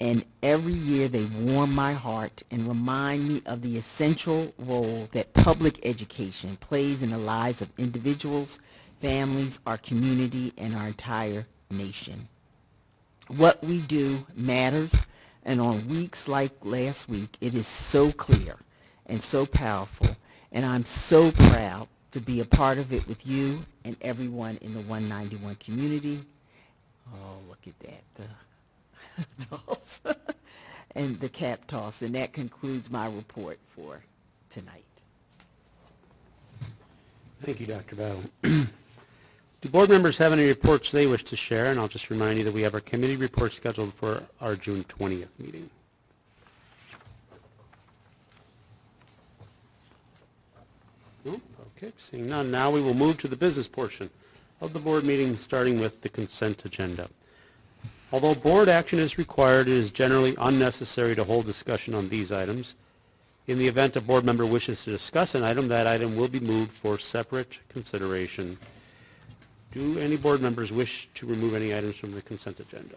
and every year they warm my heart and remind me of the essential role that public education plays in the lives of individuals, families, our community, and our entire nation. What we do matters, and on weeks like last week, it is so clear and so powerful, and I'm so proud to be a part of it with you and everyone in the 191 community. Oh, look at that, the toss and the cap toss, and that concludes my report for tonight. Thank you, Dr. Battle. Do board members have any reports they wish to share? And I'll just remind you that we have our committee report scheduled for our June 20th meeting. No? Okay, seeing none, now we will move to the business portion of the board meeting, starting with the consent agenda. Although board action is required, it is generally unnecessary to hold discussion on these items. In the event a board member wishes to discuss an item, that item will be moved for separate consideration. Do any board members wish to remove any items from the consent agenda?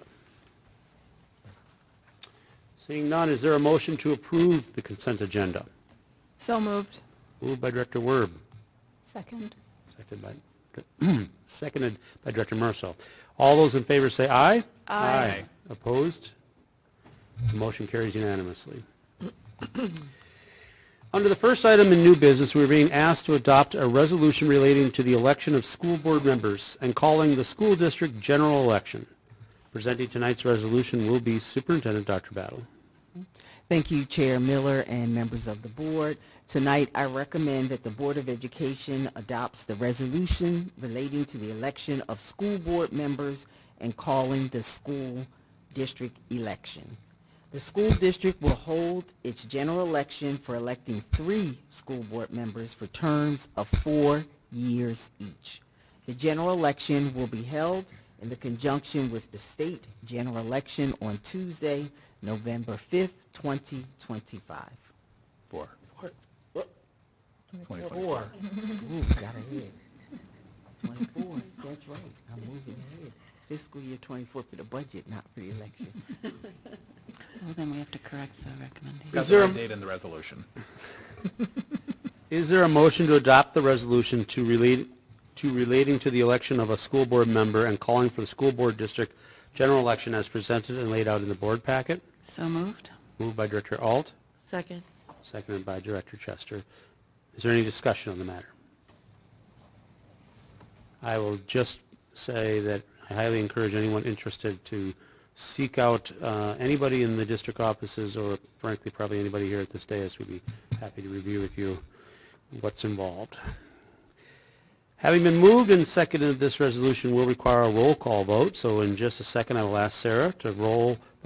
Seeing none, is there a motion to approve the consent agenda? So moved. Moved by Director Werb, Second. seconded by Director Marcel. All those in favor say aye. Aye. Opposed? The motion carries unanimously. Under the first item in new business, we're being asked to adopt a resolution relating to the election of school board members and calling the school district general election. Presenting tonight's resolution will be Superintendent Dr. Battle. Thank you, Chair Miller and members of the board. Tonight, I recommend that the Board of Education adopts the resolution relating to the election of school board members and calling the school district election. The school district will hold its general election for electing 3 school board members for terms of 4 years each. The general election will be held in the conjunction with the state general election on Tuesday, November 5th, 2025. 24. Ooh, got ahead. 24, that's right. I'm moving ahead. Fiscal year 24 for the budget, not for the election. Well, then we have to correct the recommendation. Got the right date in the resolution. Is there a motion to adopt the resolution relating to the election of a school board member and calling for the school board district general election as presented and laid out in the board packet? So moved. Moved by Director Alt, Second. seconded by Director Chester. Is there any discussion on the matter? I will just say that I highly encourage anyone interested to seek out anybody in the district offices, or frankly probably anybody here at this dais. We'd be happy to review with you what's involved. Having been moved and seconded, this resolution will require a roll call vote. So in just a second, I will ask Sarah to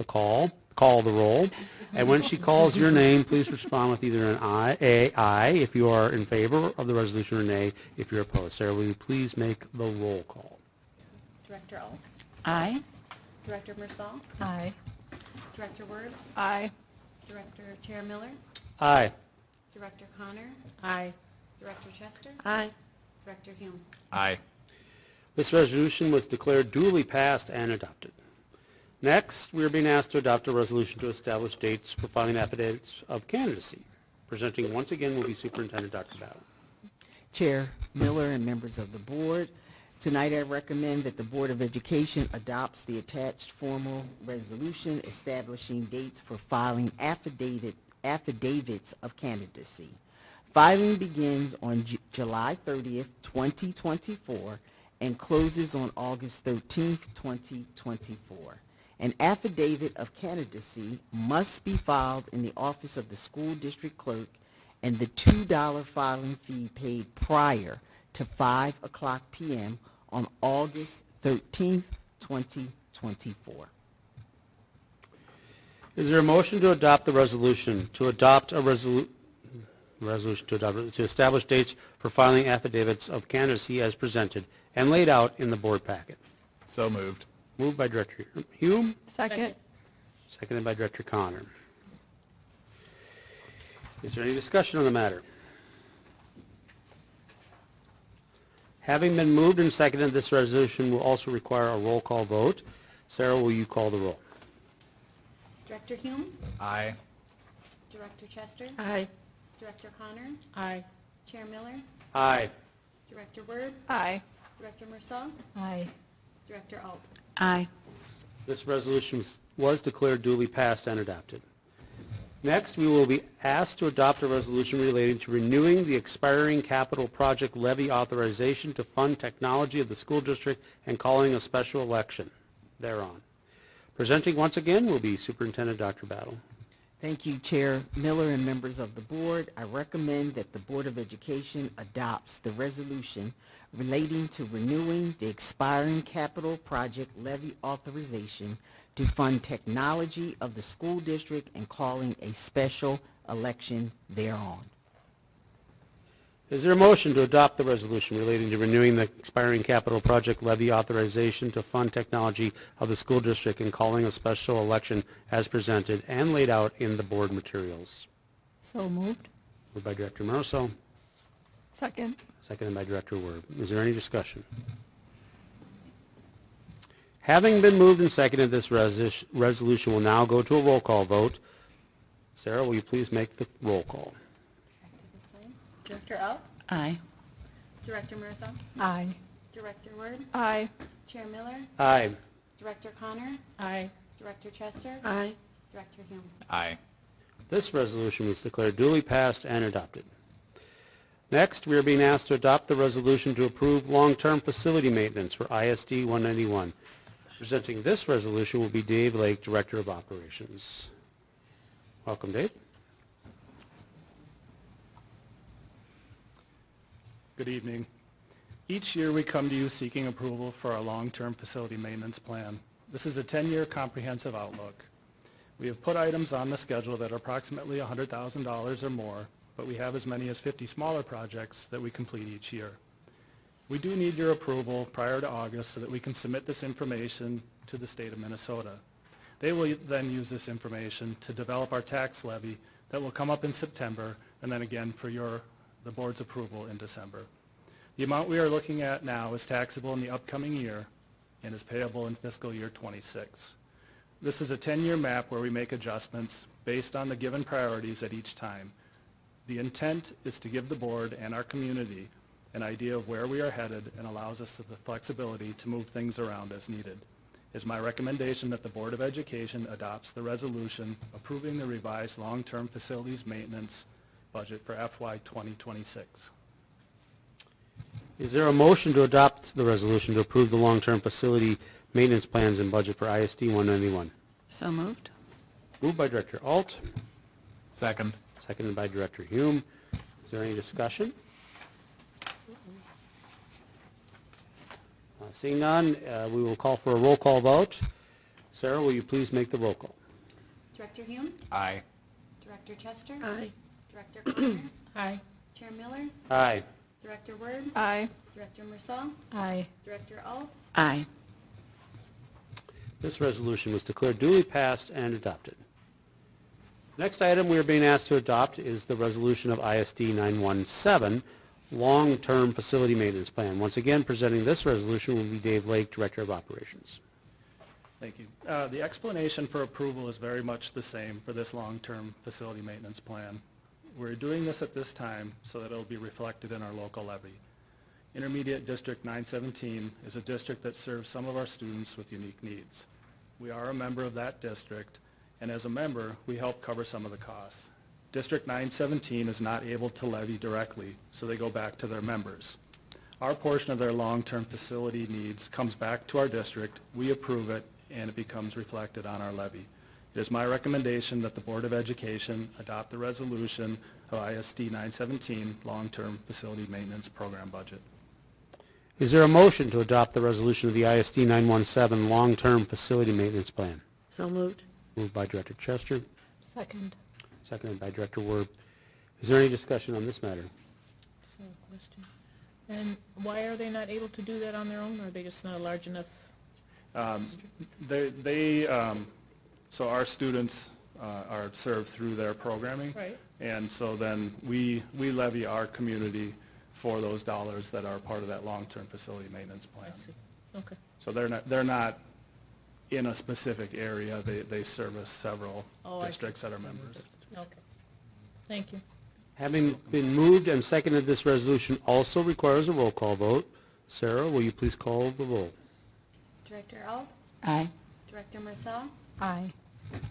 call the roll. And when she calls your name, please respond with either an aye if you are in favor of the resolution, or nay if you're opposed. Sarah, will you please make the roll call? Director Alt. Aye. Director Marcel. Aye. Director Word. Aye. Director Chair Miller. Aye. Director Connor. Aye. Director Chester. Aye. Director Hume. Aye. This resolution was declared duly passed and adopted. Next, we are being asked to adopt a resolution to establish dates for filing affidavits of candidacy. Presenting once again will be Superintendent Dr. Battle. Chair Miller and members of the board, tonight I recommend that the Board of Education adopts the attached formal resolution establishing dates for filing affidavits of candidacy. Filing begins on July 30th, 2024, and closes on August 13th, 2024. An affidavit of candidacy must be filed in the office of the school district clerk, and the $2 filing fee paid prior to 5 o'clock p.m. on August 13th, 2024. Is there a motion to adopt the resolution, to establish dates for filing affidavits of candidacy as presented and laid out in the board packet? So moved. Moved by Director Hume, Second. seconded by Director Connor. Is there any discussion on the matter? Having been moved and seconded, this resolution will also require a roll call vote. Sarah, will you call the roll? Director Hume. Aye. Director Chester. Aye. Director Connor. Aye. Chair Miller. Aye. Director Word. Aye. Director Marcel. Aye. Director Alt. Aye. This resolution was declared duly passed and adopted. Next, we will be asked to adopt a resolution relating to renewing the expiring capital project levy authorization to fund technology of the school district and calling a special election thereon. Presenting once again will be Superintendent Dr. Battle. Thank you, Chair Miller and members of the board. I recommend that the Board of Education adopts the resolution relating to renewing the expiring capital project levy authorization to fund technology of the school district and calling a special election thereon. Is there a motion to adopt the resolution relating to renewing the expiring capital project levy authorization to fund technology of the school district and calling a special election as presented and laid out in the board materials? So moved. Moved by Director Maroso, Second. seconded by Director Werb. Is there any discussion? Having been moved and seconded, this resolution will now go to a roll call vote. Sarah, will you please make the roll call? Director Earl? Aye. Director Mirza? Aye. Director Word? Aye. Chair Miller? Aye. Director Connor? Aye. Director Chester? Aye. Director Hume? Aye. This resolution was declared duly passed and adopted. Next, we are being asked to adopt the resolution to approve long-term facility maintenance for ISD 191. Presenting this resolution will be Dave Lake, Director of Operations. Welcome, Dave. Good evening. Each year we come to you seeking approval for our long-term facility maintenance plan. This is a 10-year comprehensive outlook. We have put items on the schedule that are approximately $100,000 or more, but we have as many as 50 smaller projects that we complete each year. We do need your approval prior to August so that we can submit this information to the state of Minnesota. They will then use this information to develop our tax levy that will come up in September and then again for the board's approval in December. The amount we are looking at now is taxable in the upcoming year and is payable in fiscal year 26. This is a 10-year map where we make adjustments based on the given priorities at each time. The intent is to give the board and our community an idea of where we are headed and allows us the flexibility to move things around as needed. It is my recommendation that the Board of Education adopts the resolution approving the revised long-term facilities maintenance budget for FY 2026. Is there a motion to adopt the resolution to approve the long-term facility maintenance plans and budget for ISD 191? So moved. Moved by Director Alt, Second. seconded by Director Hume. Is there any discussion? Seeing none, we will call for a roll call vote. Sarah, will you please make the roll call? Director Hume? Aye. Director Chester? Aye. Director Connor? Aye. Chair Miller? Aye. Director Word? Aye. Director Mirza? Aye. Director Alt? Aye. This resolution was declared duly passed and adopted. Next item we are being asked to adopt is the resolution of ISD 917, Long-Term Facility Maintenance Plan. Once again, presenting this resolution will be Dave Lake, Director of Operations. Thank you. The explanation for approval is very much the same for this long-term facility maintenance plan. We're doing this at this time so that it'll be reflected in our local levy. Intermediate District 917 is a district that serves some of our students with unique needs. We are a member of that district, and as a member, we help cover some of the costs. District 917 is not able to levy directly, so they go back to their members. Our portion of their long-term facility needs comes back to our district, we approve it, and it becomes reflected on our levy. It is my recommendation that the Board of Education adopt the resolution of ISD 917 Long-Term Facility Maintenance Program Budget. Is there a motion to adopt the resolution of the ISD 917 Long-Term Facility Maintenance Plan? So moved. Moved by Director Chester, Second. seconded by Director Werb. Is there any discussion on this matter? So, question. And why are they not able to do that on their own? Are they just not large enough? So our students are served through their programming. Right. And so then we levy our community for those dollars that are part of that long-term facility maintenance plan. I see. Okay. So they're not in a specific area. They service several Oh, I see. districts that are members. Okay. Thank you. Having been moved and seconded, this resolution also requires a roll call vote. Sarah, will you please call the roll? Director Alt? Aye. Director Mirza? Aye.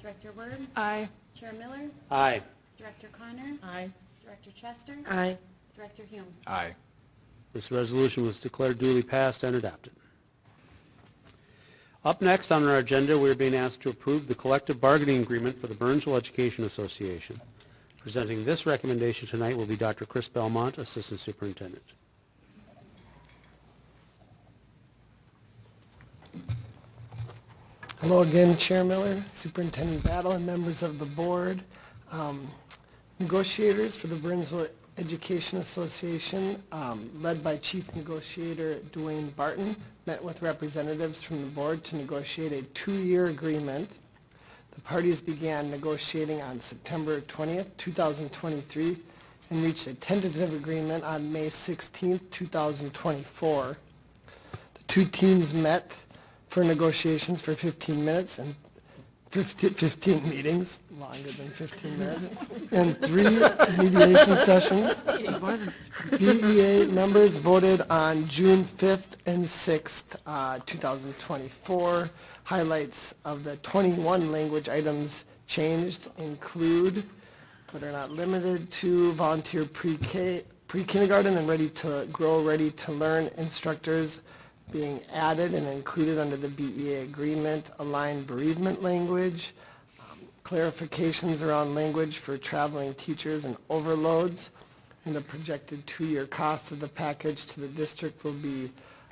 Director Word? Aye. Chair Miller? Aye. Director Connor? Aye. Director Chester? Aye. Director Hume? Aye. This resolution was declared duly passed and adopted. Up next on our agenda, we are being asked to approve the collective bargaining agreement for the Burnsville Education Association. Presenting this recommendation tonight will be Dr. Chris Belmont, Assistant Superintendent. Hello again, Chair Miller, Superintendent Battle, and members of the board. Negotiators for the Burnsville Education Association, led by Chief Negotiator Dwayne Barton, met with representatives from the board to negotiate a 2-year agreement. The parties began negotiating on September 20th, 2023, and reached a tentative agreement on May 16th, 2024. The two teams met for negotiations for 15 minutes and 15 meetings, longer than 15 minutes, and 3 mediation sessions. BEA members voted on June 5th and 6th, 2024. Highlights of the 21 language items changed include, but are not limited to, volunteer pre-kindergarten and ready to grow, ready to learn instructors being added and included under the BEA agreement, aligned bereavement language, clarifications around language for traveling teachers and overloads, and the projected 2-year cost of the package to the district will be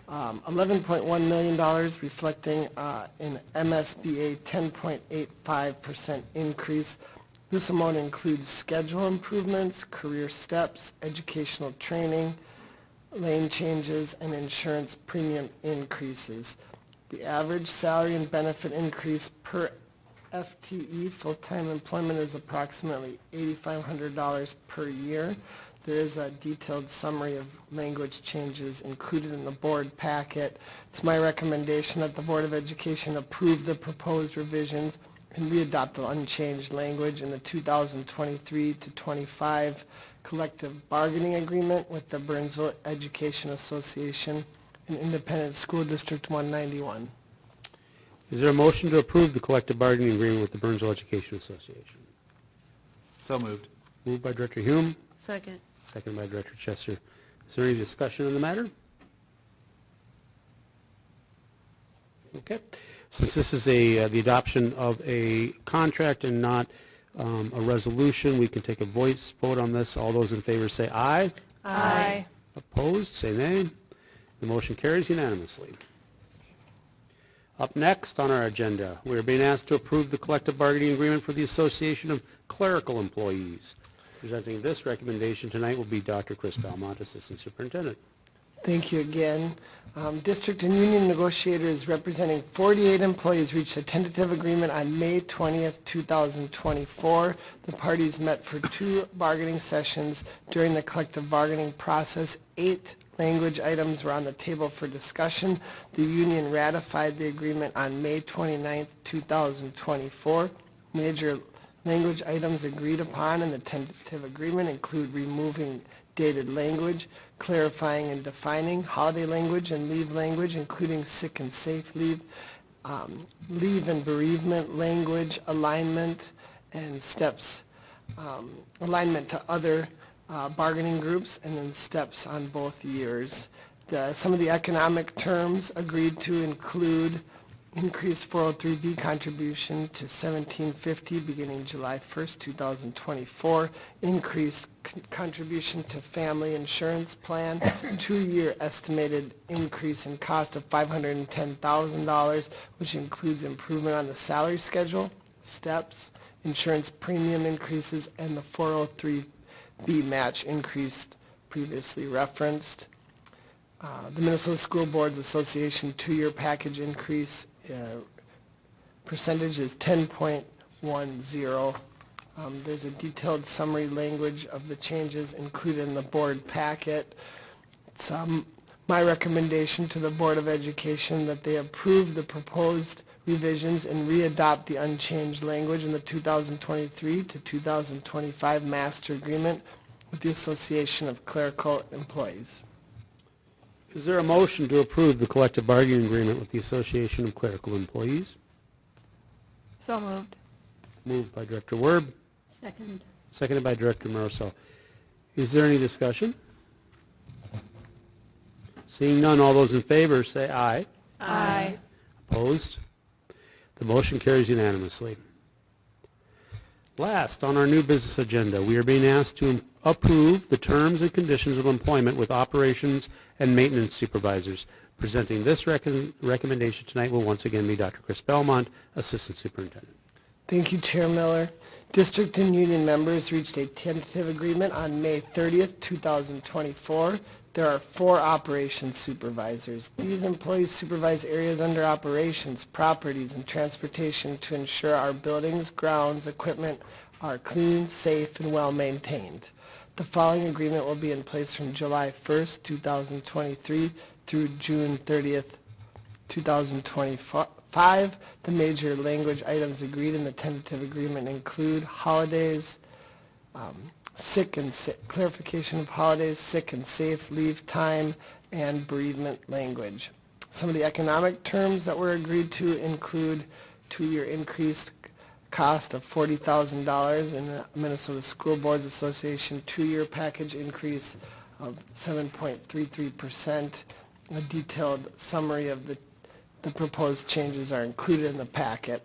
$11.1 million, reflecting an MSBA 10.85% increase. This amount includes schedule improvements, career steps, educational training, lane changes, and insurance premium increases. The average salary and benefit increase per FTE, full-time employment, is approximately $8,500 per year. There is a detailed summary of language changes included in the board packet. It's my recommendation that the Board of Education approve the proposed revisions and readopt the unchanged language in the 2023 to 25 collective bargaining agreement with the Burnsville Education Association and Independent School District 191. Is there a motion to approve the collective bargaining agreement with the Burnsville Education Association? So moved. Moved by Director Hume, Second. seconded by Director Chester. Is there any discussion on the matter? Okay. Since this is the adoption of a contract and not a resolution, we can take a voice vote on this. All those in favor say aye. Aye. Opposed, say nay. The motion carries unanimously. Up next on our agenda, we are being asked to approve the collective bargaining agreement for the Association of Clerical Employees. Presenting this recommendation tonight will be Dr. Chris Belmont, Assistant Superintendent. Thank you again. District and union negotiators representing 48 employees reached a tentative agreement on May 20th, 2024. The parties met for 2 bargaining sessions during the collective bargaining process. 8 language items were on the table for discussion. The union ratified the agreement on May 29th, 2024. Major language items agreed upon in the tentative agreement include removing dated language, clarifying and defining holiday language and leave language, including sick and safe leave, leave and bereavement language, alignment and steps, alignment to other bargaining groups, and then steps on both years. Some of the economic terms agreed to include increased 403B contribution to $17.50 beginning July 1st, 2024, increased contribution to family insurance plan, 2-year estimated increase in cost of $510,000, which includes improvement on the salary schedule, steps, insurance premium increases, and the 403B match increase previously referenced. The Minnesota School Boards Association 2-year package increase percentage is 10.10. There's a detailed summary language of the changes included in the board packet. It's my recommendation to the Board of Education that they approve the proposed revisions and readopt the unchanged language in the 2023 to 2025 master agreement with the Association of Clerical Employees. Is there a motion to approve the collective bargaining agreement with the Association of Clerical Employees? So moved. Moved by Director Werb, Second. seconded by Director Maroso. Is there any discussion? Seeing none, all those in favor say aye. Aye. Opposed? The motion carries unanimously. Last, on our new business agenda, we are being asked to approve the terms and conditions of employment with operations and maintenance supervisors. Presenting this recommendation tonight will once again be Dr. Chris Belmont, Assistant Superintendent. Thank you, Chair Miller. District and union members reached a tentative agreement on May 30th, 2024. There are 4 operations supervisors. These employees supervise areas under operations, properties, and transportation to ensure our buildings, grounds, equipment are clean, safe, and well-maintained. The following agreement will be in place from July 1st, 2023 through June 30th, 2025. The major language items agreed in the tentative agreement include holidays, clarification of holidays, sick and safe leave time, and bereavement language. Some of the economic terms that were agreed to include 2-year increased cost of $40,000 in the Minnesota School Boards Association, 2-year package increase of 7.33%. A detailed summary of the proposed changes are included in the packet.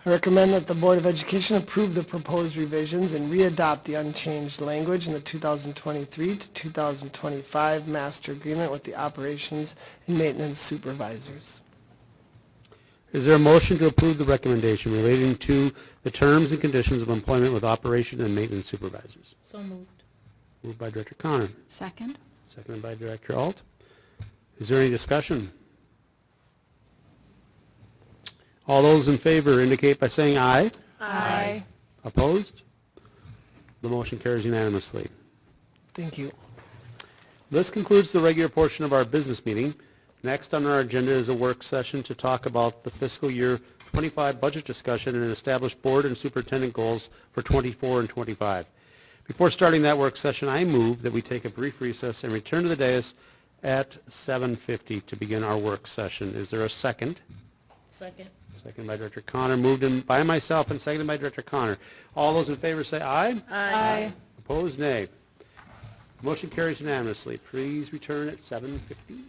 I recommend that the Board of Education approve the proposed revisions and re-adopt the unchanged language in the 2023 to 2025 master agreement with the operations and maintenance supervisors. Is there a motion to approve the recommendation relating to the terms and conditions of employment with operation and maintenance supervisors? So moved. Moved by Director Connor, Second? seconded by Director Alt. Is there any discussion? All those in favor indicate by saying aye. Aye. Opposed? The motion carries unanimously. Thank you. This concludes the regular portion of our business meeting. Next on our agenda is a work session to talk about the fiscal year 25 budget discussion and establish board and superintendent goals for 24 and 25. Before starting that work session, I move that we take a brief recess and return to the dais at 7:50 to begin our work session. Is there a second? Second. Second by Director Connor, moved in by myself and seconded by Director Connor. All those in favor say aye. Aye. Opposed, nay. Motion carries unanimously. Please return at 7:50.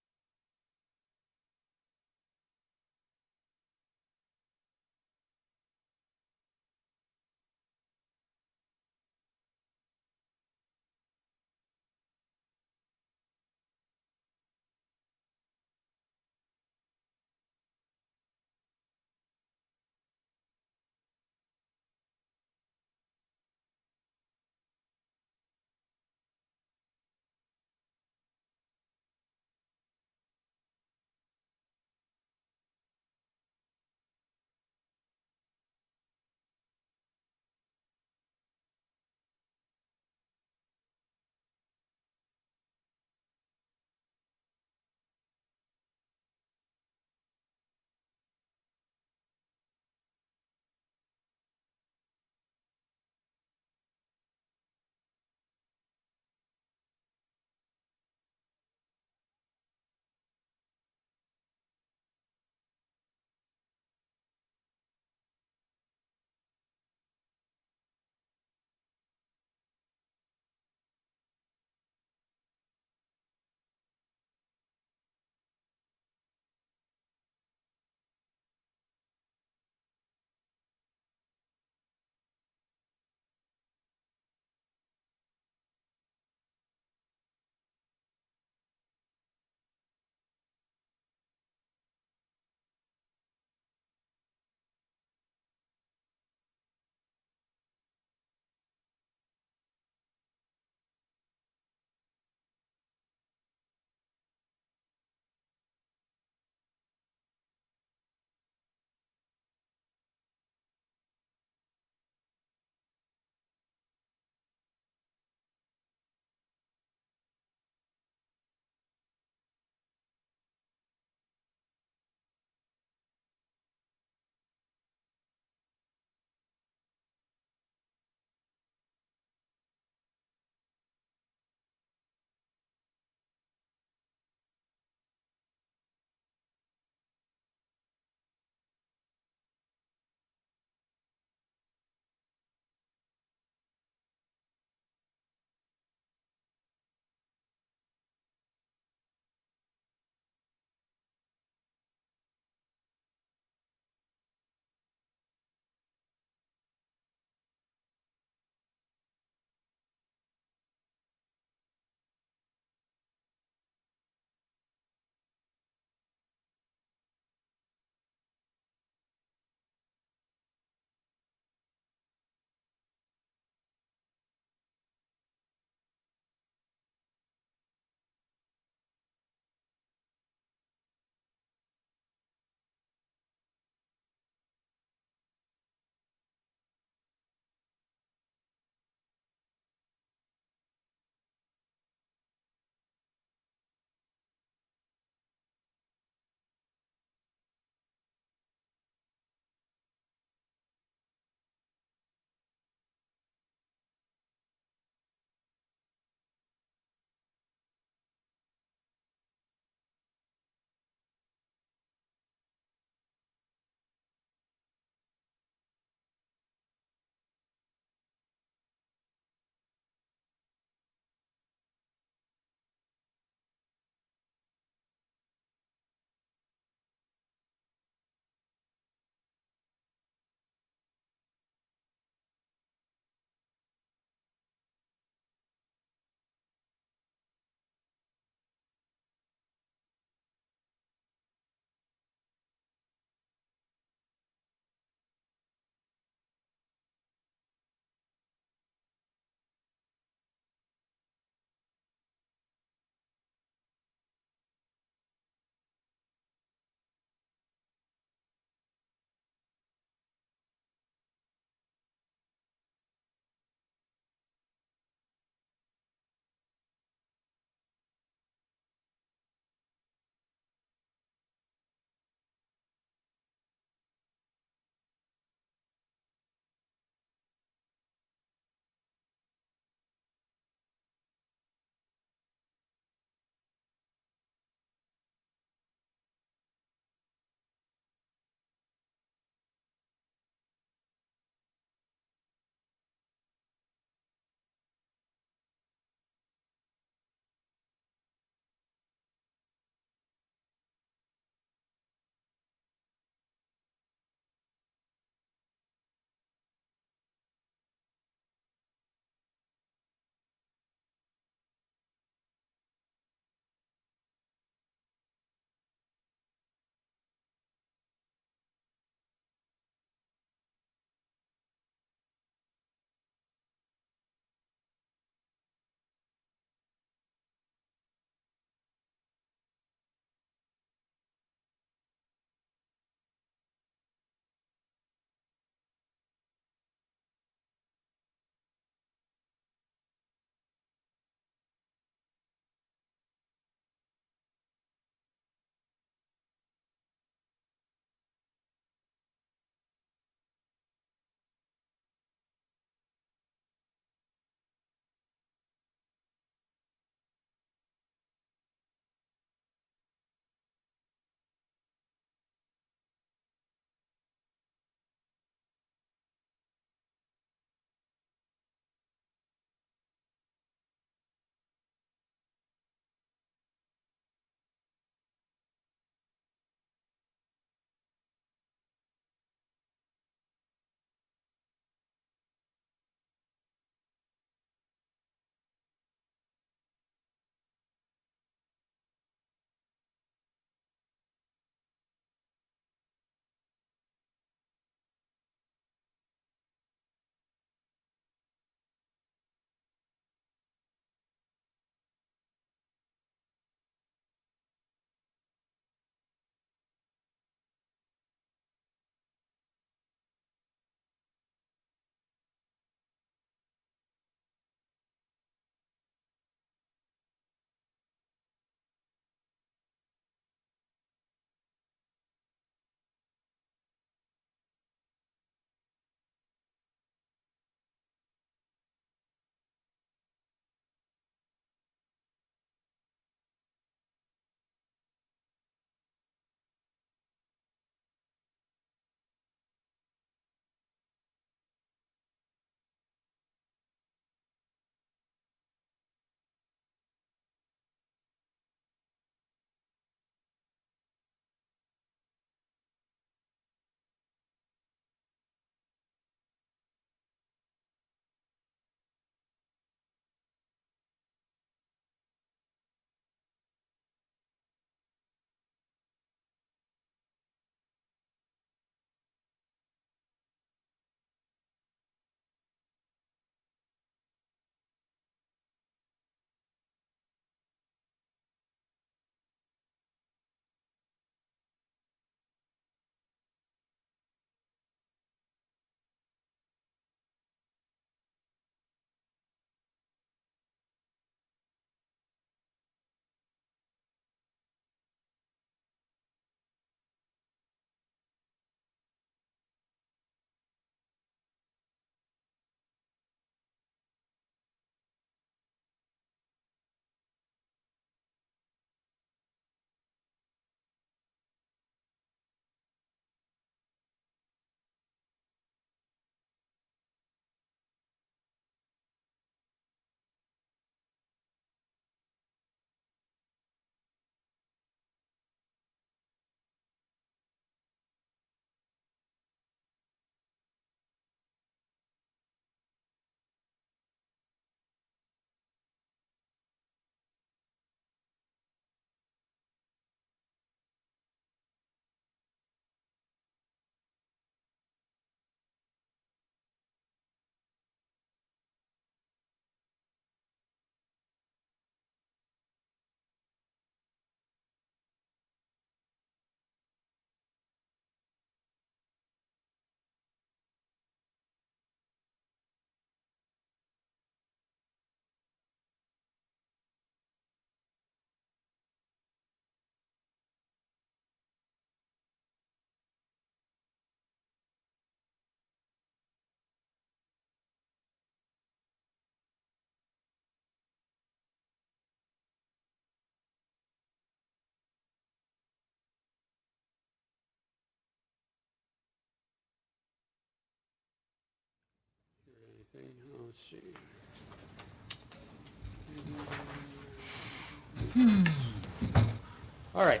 All right.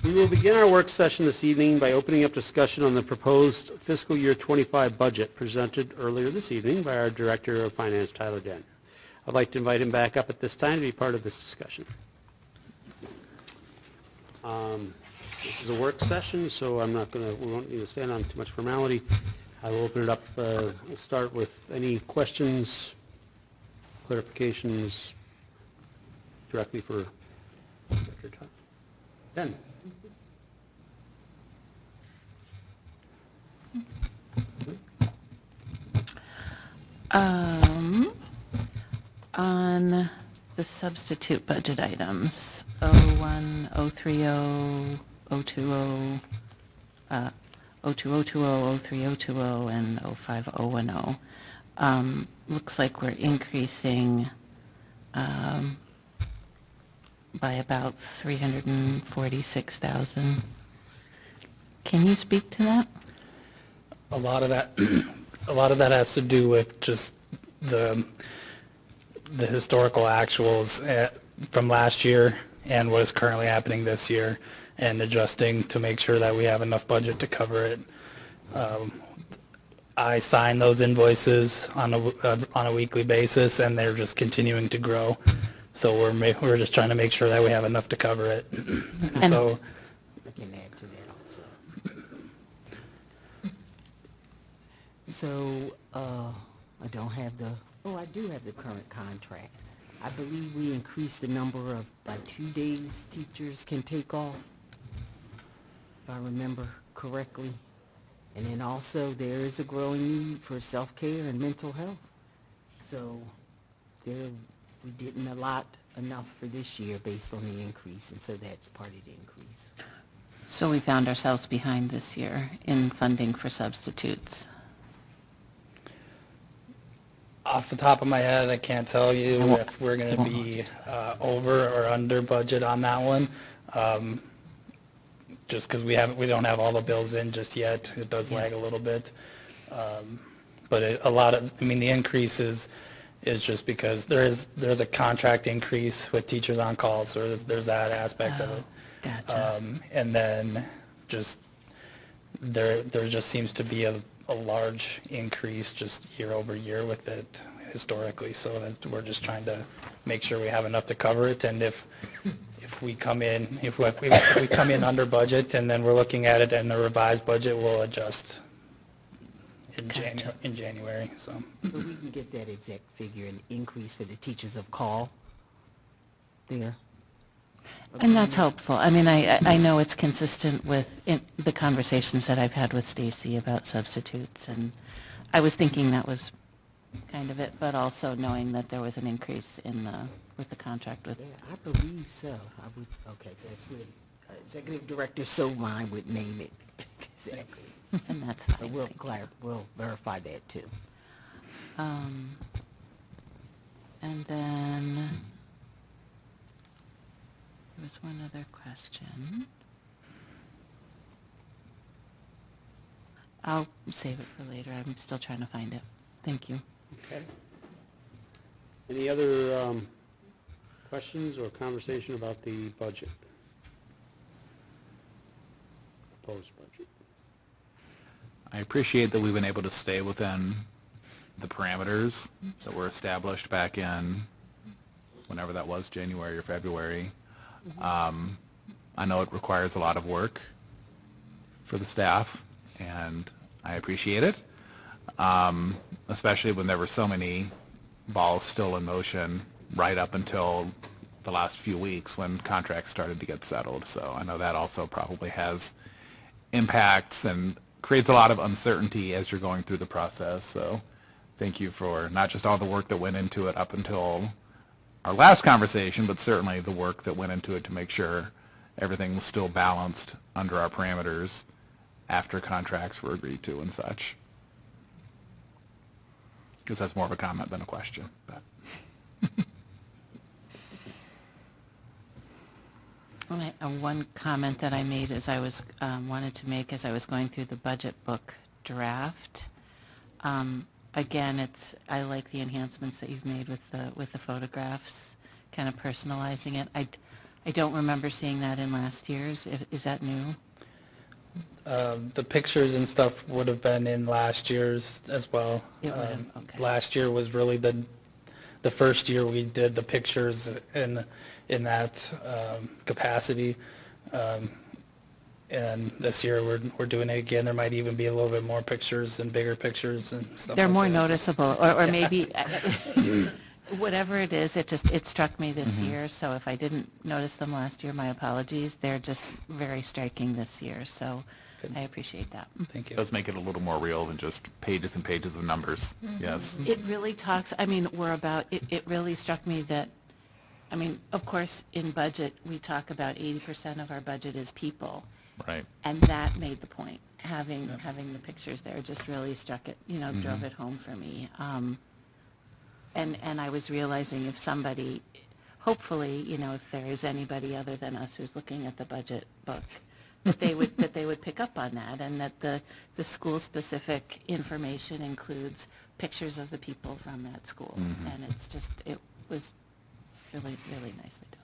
We will begin our work session this evening by opening up discussion on the proposed fiscal year 25 budget presented earlier this evening by our Director of Finance, Tyler Den. I'd like to invite him back up at this time to be part of this discussion. This is a work session, so we won't need to stand on too much formality. I will open it up, we'll start with any questions, clarifications directly for Director Den. On the substitute budget items, 01, 030, 020, 02020, 03020, and 05010, looks like we're increasing by about 346,000. Can you speak to that? A lot of that has to do with just the historical actuals from last year and what is currently happening this year, and adjusting to make sure that we have enough budget to cover it. I sign those invoices on a weekly basis, and they're just continuing to grow. So we're just trying to make sure that we have enough to cover it. And- So I can add to that also. So, I don't have I do have the current contract. I believe we increased the number of, by 2 days teachers can take off, if I remember correctly. And then also there is a growing need for self-care and mental health. So we didn't allot enough for this year based on the increase, and so that's part of the increase. So we found ourselves behind this year in funding for substitutes. off the top of my head, I can't tell you if we're going to be over or under budget on that one. Just because we don't have all the bills in just yet. It does lag a little bit. But the increase is just because there's a contract increase with teachers on call, so there's that aspect of it. Gotcha. And then just there just seems to be a large increase just year over year with it historically. So we're just trying to make sure we have enough to cover it. And if we come in under budget, and then we're looking at it, and the revised budget will adjust in January. So we can get that exact figure and increase for the teachers of call there. And that's helpful. I mean, I know it's consistent with the conversations that I've had with Stacy about substitutes, and I was thinking that was kind of it, but also knowing that there was an increase with the contract with. Yeah, I believe so. Okay, that's what Executive Director Solmine would name it. Exactly. And that's fine. But we'll verify that too. And then there was one other question. I'll save it for later. I'm still trying to find it. Thank you. Okay. Any other questions or conversation about the budget? Proposed budget. I appreciate that we've been able to stay within the parameters that were established back in whenever that was, January or February. I know it requires a lot of work for the staff, and I appreciate it, especially when there were so many balls still in motion right up until the last few weeks when contracts started to get settled. So I know that also probably has impacts and creates a lot of uncertainty as you're going through the process. So thank you for not just all the work that went into it up until our last conversation, but certainly the work that went into it to make sure everything was still balanced under our parameters after contracts were agreed to and such. Because that's more of a comment than a question. But. One comment that I made as I wanted to make as I was going through the budget book draft, again, I like the enhancements that you've made with the photographs, kind of personalizing it. I don't remember seeing that in last year's. Is that new? The pictures and stuff would have been in last year's as well. It would have, okay. Last year was really the first year we did the pictures in that capacity. And this year we're doing it again. There might even be a little bit more pictures and bigger pictures and stuff. They're like more that. noticeable, or maybe, whatever it is, it struck me this year, so if I didn't notice them last year, my apologies. They're just very striking this year, so Good. I appreciate that. Thank you. It does make it a little more real than just pages and pages of numbers, yes. It really talks, it really struck me that, of course, in budget, we talk about 80% of our budget is people. Right. And that made the point. Having the pictures there just really struck it, drove it home for me. And I was realizing if somebody, hopefully, if there is anybody other than us who's looking at the budget book, that they would pick up on that, and that the school-specific information includes pictures of the people from that school. And it was really, really nicely done.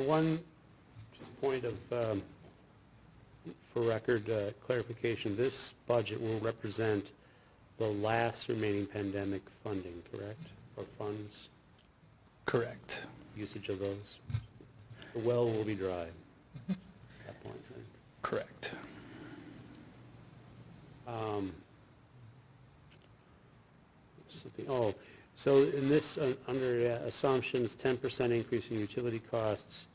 One just point of, for record clarification, this budget will represent the last remaining pandemic funding, correct? Or funds, Correct. usage of those? The well will be dry at that point, right? Correct. So in this, under assumptions, 10% increase in utility costs,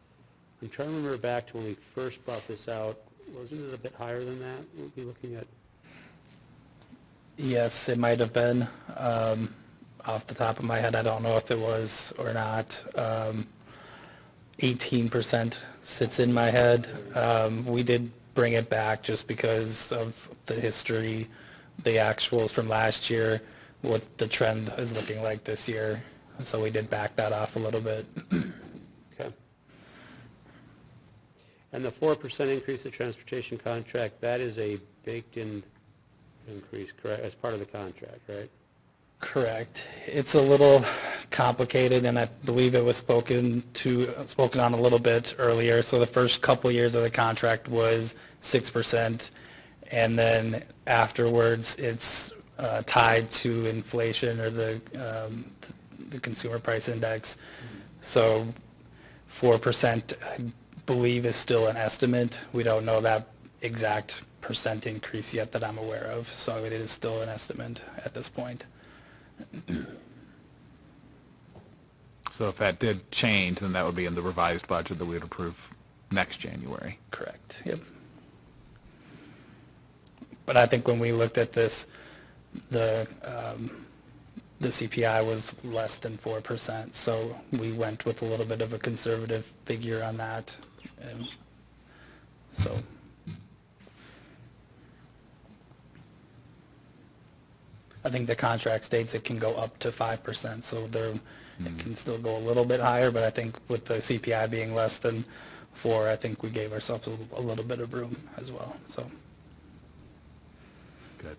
I'm trying to remember back to when we first brought this out. Wasn't it a bit higher than that? We'll be looking at, Yes, it might have been. Off the top of my head, I don't know if it was or not. 18% sits in my head. We did bring it back just because of the history, the actuals from last year, what the trend is looking like this year. So we did back that off a little bit. okay. And the 4% increase in transportation contract, that is a baked-in increase, correct, as part of the contract, right? Correct. It's a little complicated, and I believe it was spoken on a little bit earlier. So the first couple years of the contract was 6%, and then afterwards it's tied to inflation or the consumer price index. So 4%, I believe, is still an estimate. We don't know that exact percent increase yet that I'm aware of, so it is still an estimate at this point. So if that did change, then that would be in the revised budget that we would approve next January. Correct, yep. But I think when we looked at this, the CPI was less than 4%, so we went with a little bit of a conservative figure on that. And so I think the contract states it can go up to 5%, so it can still go a little bit higher, but I think with the CPI being less than 4, I think we gave ourselves a little bit of room as well, so. Good.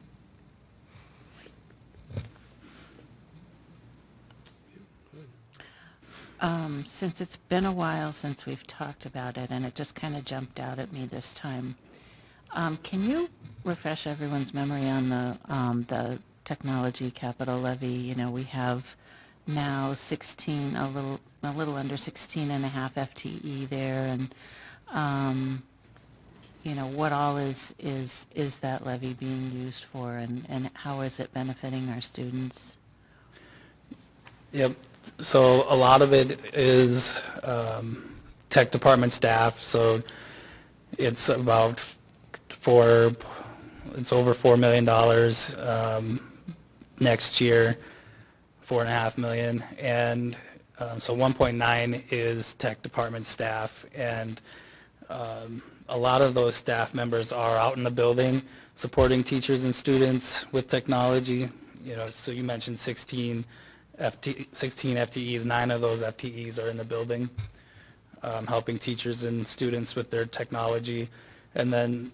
Since it's been a while since we've talked about it, and it just kind of jumped out at me this time, can you refresh everyone's memory on the technology capital levy? You know, we have now a little under 16 and a half FTE there, and you know, what all is that levy being used for, and how is it benefiting our students? Yep. So a lot of it is tech department staff. So it's about it's over $4 million next year, $4.5 million, and so 1.9 is tech department staff, and a lot of those staff members are out in the building supporting teachers and students with technology. You know, so you mentioned 16 FTEs, 9 of those FTEs are in the building, helping teachers and students with their technology. And then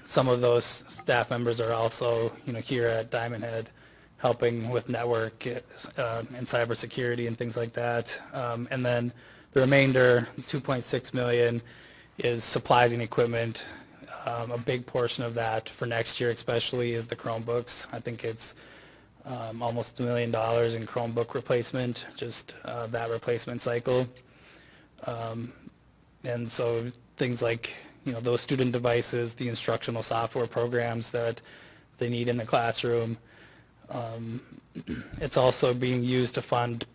some of those staff members are also, here at Diamond Head, helping with network and cybersecurity and things like that. And then the remainder, 2.6 million, is supplies and equipment. A big portion of that for next year especially is the Chromebooks. I think it's almost $1 million in Chromebook replacement, just that replacement cycle. And so things like, those student devices, the instructional software programs that they need in the classroom. It's also being used to fund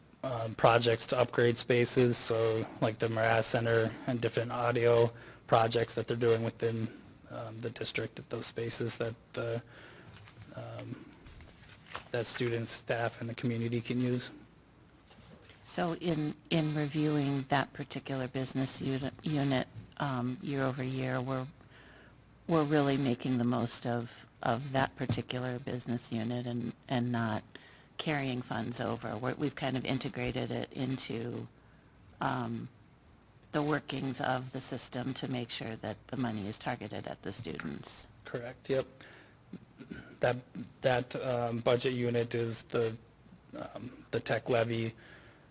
projects to upgrade spaces, so like the Morass Center and different audio projects that they're doing within the district at those spaces that that students, staff, and the community can use. So in reviewing that particular business unit year over year, we're really making the most of that particular business unit and not carrying funds over. We've kind of integrated it into the workings of the system to make sure that the money is targeted at the students. Correct, yep. That budget unit is the tech levy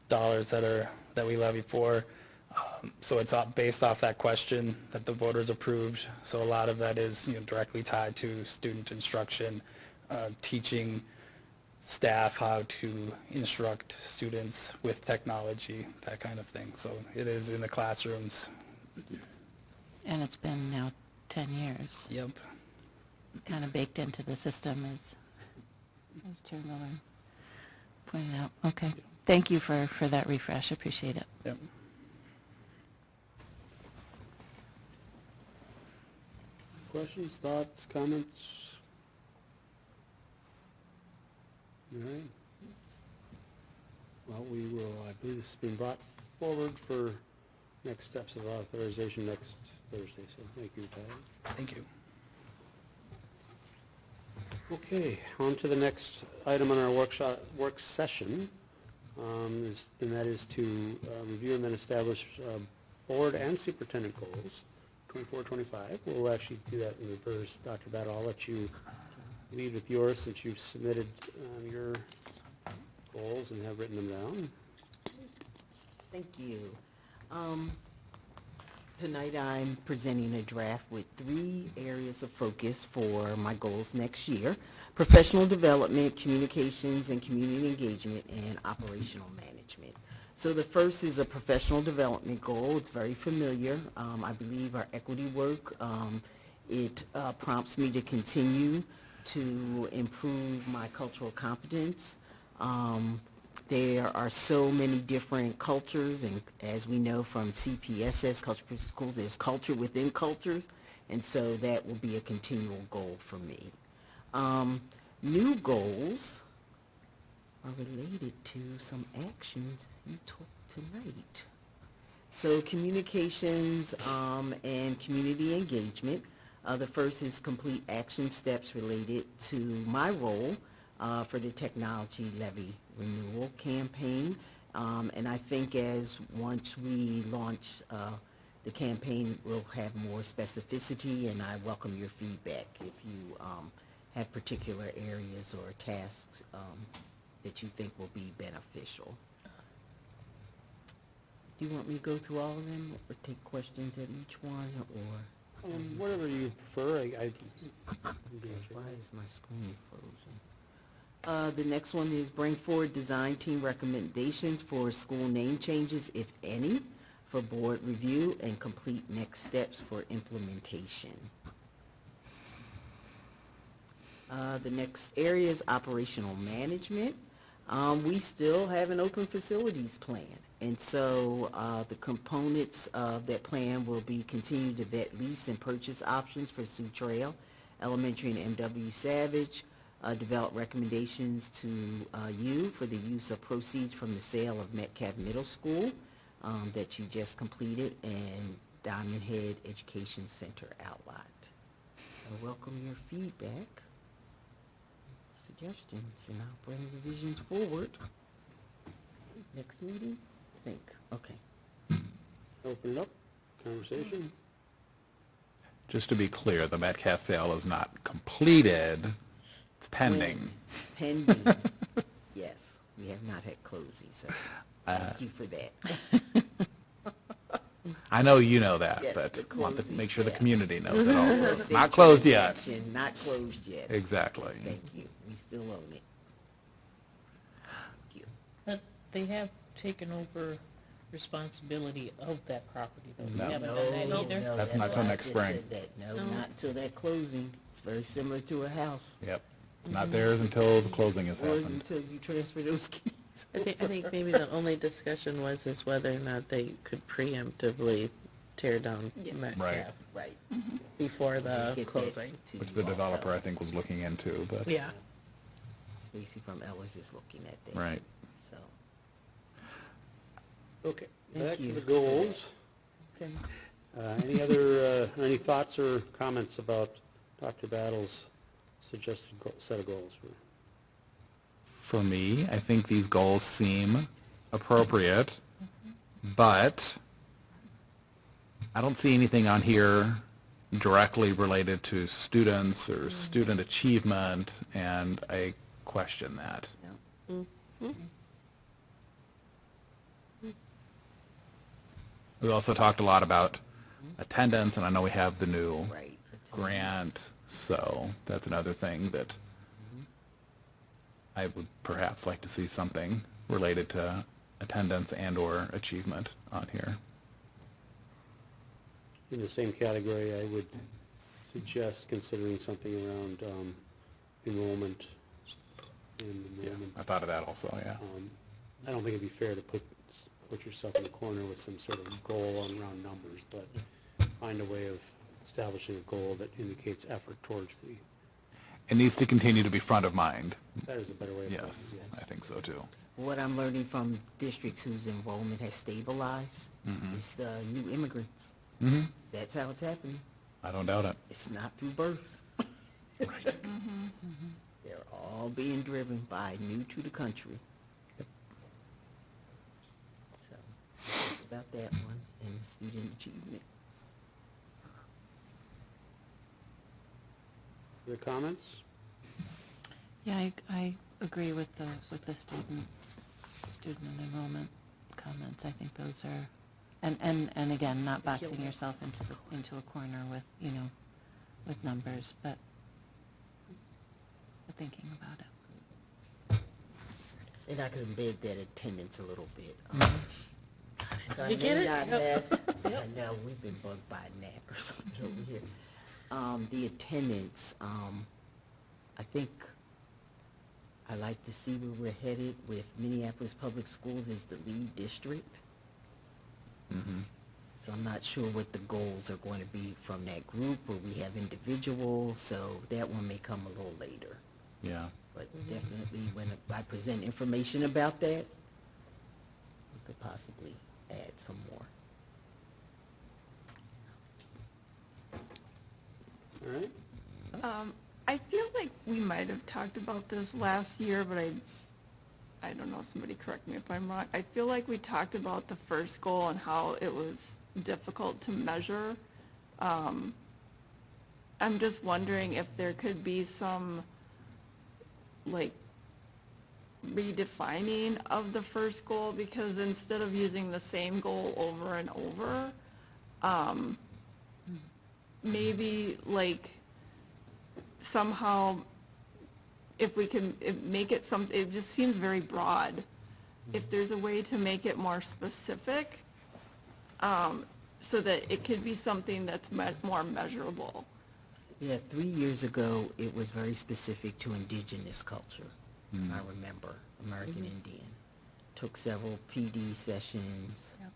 dollars that we levy for. So it's based off that question that the voters approved. So a lot of that is directly tied to student instruction, teaching staff how to instruct students with technology, that kind of thing. So it is in the classrooms. And it's been now 10 years. Yep. Kind of baked into the system as Chair Miller pointed out. Okay. Thank you for that refresh. Appreciate it. Yep. Questions, thoughts, comments? All right. Well, we will, I believe this has been brought forward for next steps of authorization next Thursday, so thank you, Tyler. Thank you. Okay, on to the next item on our work session, and that is to review and then establish board and superintendent goals, 24-25. We'll actually do that in reverse. Dr. Battle, I'll let you lead with yours since you've submitted your goals and have written them down. Thank you. Tonight I'm presenting a draft with 3 areas of focus for my goals next year: professional development, communications and community engagement, and operational management. So the first is a professional development goal. It's very familiar. I believe our equity work, it prompts me to continue to improve my cultural competence. There are so many different cultures, and as we know from CPSS, Culture Principles Schools, there's culture within cultures, and so that will be a continual goal for me. New goals are related to some actions you took tonight. So communications and community engagement. The first is complete action steps related to my role for the technology levy renewal campaign. And I think once we launch the campaign, we'll have more specificity, and I welcome your feedback if you have particular areas or tasks that you think will be beneficial. Do you want me to go through all of them or take questions at each one, or? Whatever you prefer. Why is my screen frozen? The next one is bring forward design team recommendations for school name changes, if any, for board review and complete next steps for implementation. The next area is operational management. We still have an open facilities plan. And so the components of that plan will be continue to vet lease and purchase options for Sioux Trail Elementary and Burnsville-Eagan-Savage, develop recommendations to you for the use of proceeds from the sale of Metcalf Middle School that you just completed, and Diamond Head Education Center outlot. I welcome your feedback, suggestions, and I'll bring revisions forward. Next meeting? Okay. Open it up, conversation. Just to be clear, the Metcalf sale is not completed, it's pending. Pending. Yes, we have not had closing, so thank you for that. I know you know that, Yes, but the I want to closing, make sure the yeah. community knows it also. It's State not closed yet. transaction, not closed yet. Exactly. Yes, thank you. We still own it. Thank you. But they have taken over responsibility of that property, though. No. We haven't done that either. No, That's not till why I next just spring. said that. No, not till that closing. It's very similar to a house. Yep. It's not theirs until the closing has Or happened. until you transfer those keys. I think maybe the only discussion is whether or not they could preemptively tear down Metcalf Right. before the Get that closing. to Which you the developer, also. I think, was looking into, but. Yeah. Stacy from Ellis is looking at that. Right. So, Okay, Thank back to you. the goals. okay. Any thoughts or comments about Dr. Battle's suggested set of goals? For me, I think these goals seem appropriate, but I don't see anything on here directly related to students or student achievement, and I question that. We also talked a lot about attendance, and I know we have the new Right. grant, so that's another thing that I would perhaps like to see something related to attendance and/or achievement on here. In the same category, I would suggest considering something around enrollment and enrollment. I thought of that also, yeah. I don't think it'd be fair to put yourself in a corner with some sort of goal on round numbers, but find a way of establishing a goal that indicates effort towards the, It needs to continue to be front of mind. that is a better way of Yes, putting it. I think so too. What I'm learning from districts whose enrollment has stabilized is the new immigrants. Mm-hmm. That's how it's happening. I don't doubt it. It's not through births. They're all being driven by new to the country. So, think about that one and student achievement. Other comments? Yeah, I agree with the student enrollment comments. I think those are, and again, not boxing yourself into a corner with, with numbers, but thinking about it. And I could embed that attendance a little bit. So I You get may it? not Yep. have- I know, we've been bugged by Nat or something over here. The attendance, I think I like to see where we're headed with Minneapolis Public Schools as the lead district. Mm-hmm. So I'm not sure what the goals are going to be from that group, or we have individuals, so that one may come a little later. Yeah. But definitely when I present information about that, we could possibly add some more. All right? I feel like we might have talked about this last year, but I don't know, somebody correct me if I'm wrong. I feel like we talked about the first goal and how it was difficult to measure. I'm just wondering if there could be some, like, redefining of the first goal, because instead of using the same goal over and over, maybe like somehow if we can make it it just seems very broad. If there's a way to make it more specific, so that it could be something that's more measurable. Yeah, 3 years ago, it was very specific to indigenous culture. I remember, American Indian. Took several PD sessions. Yep.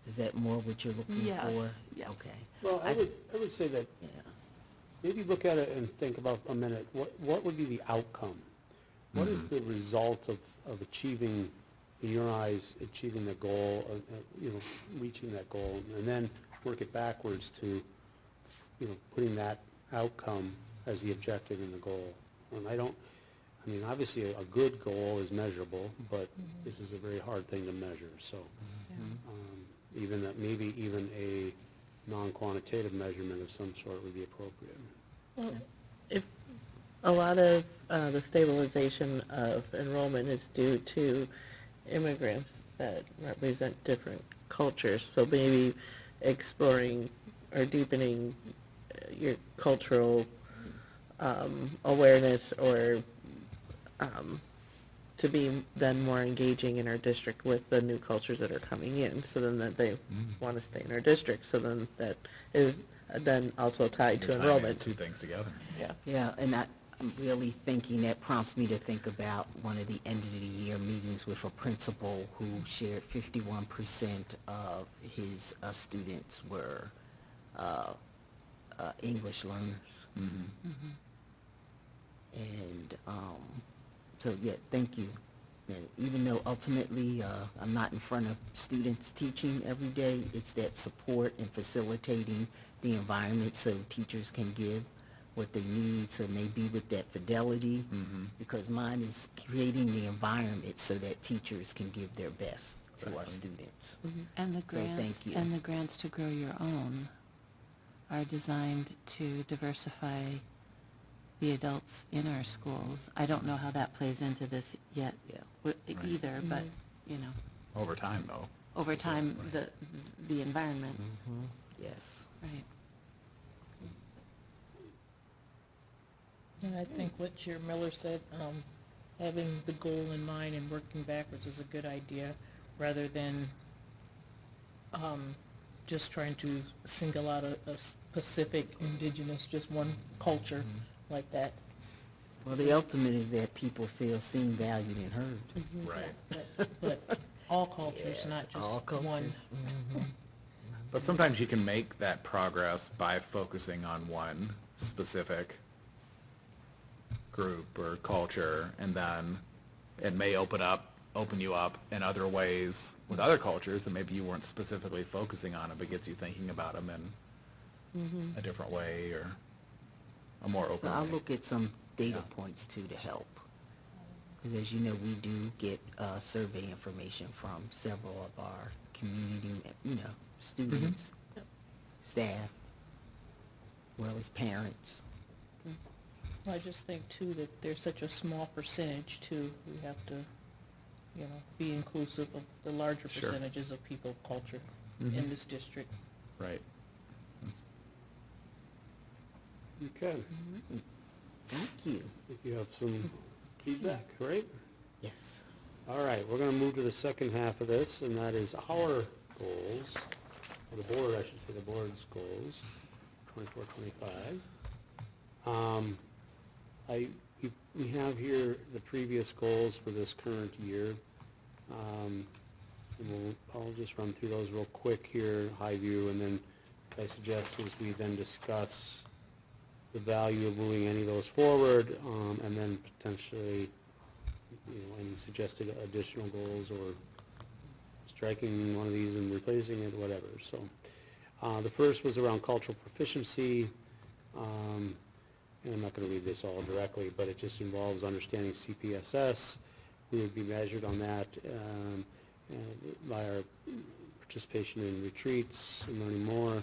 Is that more what you're looking Yes, for? yeah. Okay. Well, I would say that Yeah. maybe look at it and think about a minute, what would be the outcome? What is the result of achieving, in your eyes, achieving the goal, reaching that goal, and then work it backwards to, putting that outcome as the objective in the goal? And obviously a good goal is measurable, but this is a very hard thing to measure, so. Maybe even a non-quantitative measurement of some sort would be appropriate. Well, if a lot of the stabilization of enrollment is due to immigrants that represent different cultures, so maybe exploring or deepening your cultural awareness, or to be then more engaging in our district with the new cultures that are coming in, so then that they want to stay in our district, so then that is then also tied to You're tying enrollment. two things together. Yeah. Yeah, and I'm really thinking, that prompts me to think about one of the end of the year meetings with a principal who shared 51% of his students were English learners. And so, yeah, thank you. And even though ultimately I'm not in front of students teaching every day, it's that support and facilitating the environment so teachers can give what they need, so maybe with that fidelity, because mine is creating the environment so that teachers can give their best to our students. And the So thank grants, you. and the grants to grow your own are designed to diversify the adults in our schools. I don't know how that plays into this yet either, but, you know, Over time, though. over time, the environment, Yes. right. And I think what Chair Miller said, having the goal in mind and working backwards is a good idea, rather than just trying to single out a specific indigenous, just one culture like that. Well, the ultimate is that people feel seen, valued, and heard. Right. But all cultures, not all just one. cultures. But sometimes you can make that progress by focusing on one specific group or culture, and then it may open you up in other ways with other cultures that maybe you weren't specifically focusing on, but gets you thinking about them in a different way, or a more open So I'll way. look at some data points too to help. Because as you know, we do get survey information from several of our community, students, staff, as well as parents. Well, I just think too that there's such a small percentage too. We have to, be inclusive of the larger Sure. percentages of people of culture in this district. Right. Okay. Thank you. I think you have some feedback, right? Yes. All right, we're going to move to the second half of this, and that is our goals, or the board, I should say, the board's goals, 24, 25. We have here the previous goals for this current year. And I'll just run through those real quick here, high view, and then what I suggest is we then discuss the value of moving any of those forward, and then potentially, any suggested additional goals, or striking one of these and replacing it, whatever. So, the first was around cultural proficiency, and I'm not going to read this all directly, but it just involves understanding CPSS. We would be measured on that by our participation in retreats and learning more,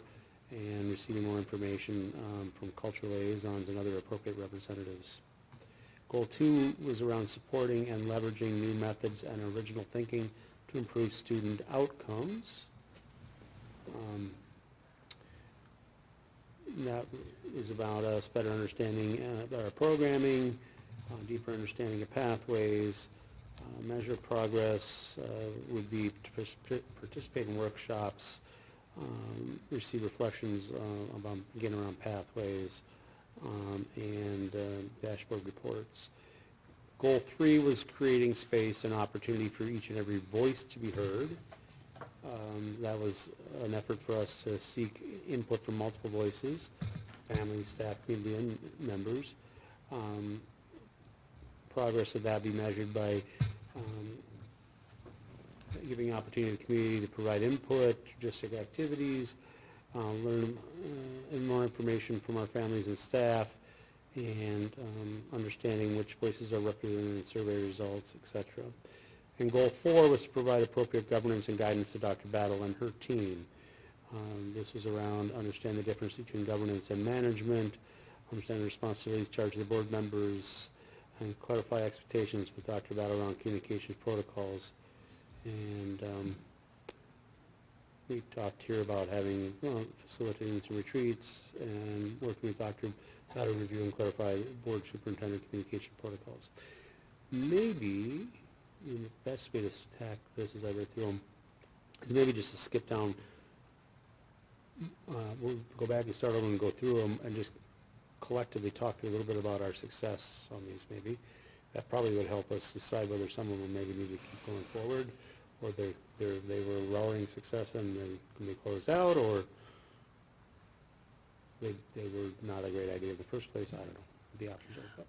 and receiving more information from cultural liaisons and other appropriate representatives. Goal 2 was around supporting and leveraging new methods and original thinking to improve student outcomes. That is about us better understanding our programming, deeper understanding of pathways, measure progress would be to participate in workshops, receive reflections about getting around pathways, and dashboard reports. Goal 3 was creating space and opportunity for each and every voice to be heard. That was an effort for us to seek input from multiple voices, families, staff, community, and members. Progress of that be measured by giving opportunity to the community to provide input, logistic activities, learn more information from our families and staff, and understanding which voices are represented in survey results, etc. And goal 4 was to provide appropriate governance and guidance to Dr. Battle and her team. This was around understand the difference between governance and management, understand the responsibilities charged to the board members, and clarify expectations with Dr. Battle around communications protocols. And we talked here about having, facilitating some retreats and working with Dr. Battle to review and clarify board superintendent communication protocols. Maybe the best way to tackle this as I read through them is maybe just to skip down. We'll go back and start over and go through them and just collectively talk a little bit about our success on these maybe. That probably would help us decide whether some of them maybe need to keep going forward, or they were roaring success and they can be closed out, or they were not a great idea in the first place. I don't know. The options are. But.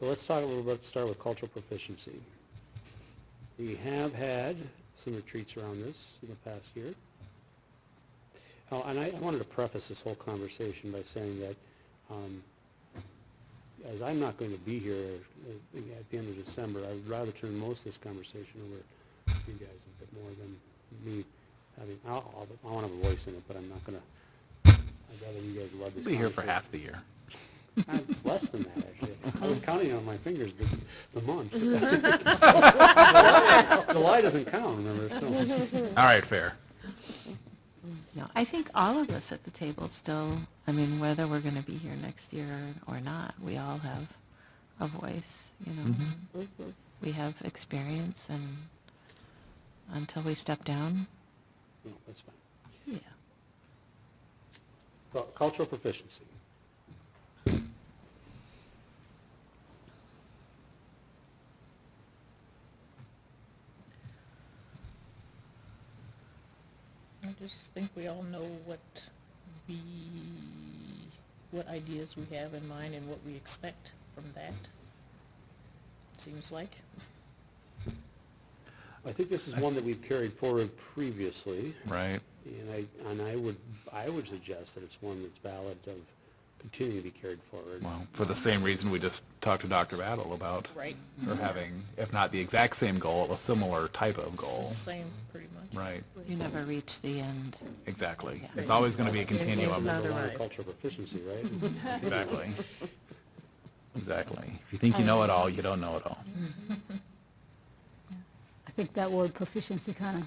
So let's talk a little bit, start with cultural proficiency. We have had some retreats around this in the past year. Oh, and I wanted to preface this whole conversation by saying that as I'm not going to be here at the end of December, I'd rather turn most of this conversation over to you guys a bit more than me having, I want to have a voice in it, but I'm not going to, I'd rather you guys love this Be here for conversation. half the year. It's less than that, actually. I was counting on my fingers the month. July doesn't count, remember? So. All right, fair. No, I think all of us at the table still, I mean, whether we're going to be here next year or not, we all have a voice, you know. Mm-hmm. We have experience, and until we step down, No, that's fine. yeah. Cultural proficiency. I just think we all know what ideas we have in mind and what we expect from that, seems like. I think this is one that we've carried forward previously, Right. and I would suggest that it's one that's valid to continue to be carried forward. Well, for the same reason we just talked to Dr. Battle about. Right. Or having, if not the exact same goal, a similar type of It's goal. the same, pretty much. Right, You never reach the end. exactly. Yeah. It's always going to be a continuum. Not There's a lot of arrive. cultural proficiency, right? Exactly. Exactly. If you think you know it all, you don't know it all. I think that word proficiency kind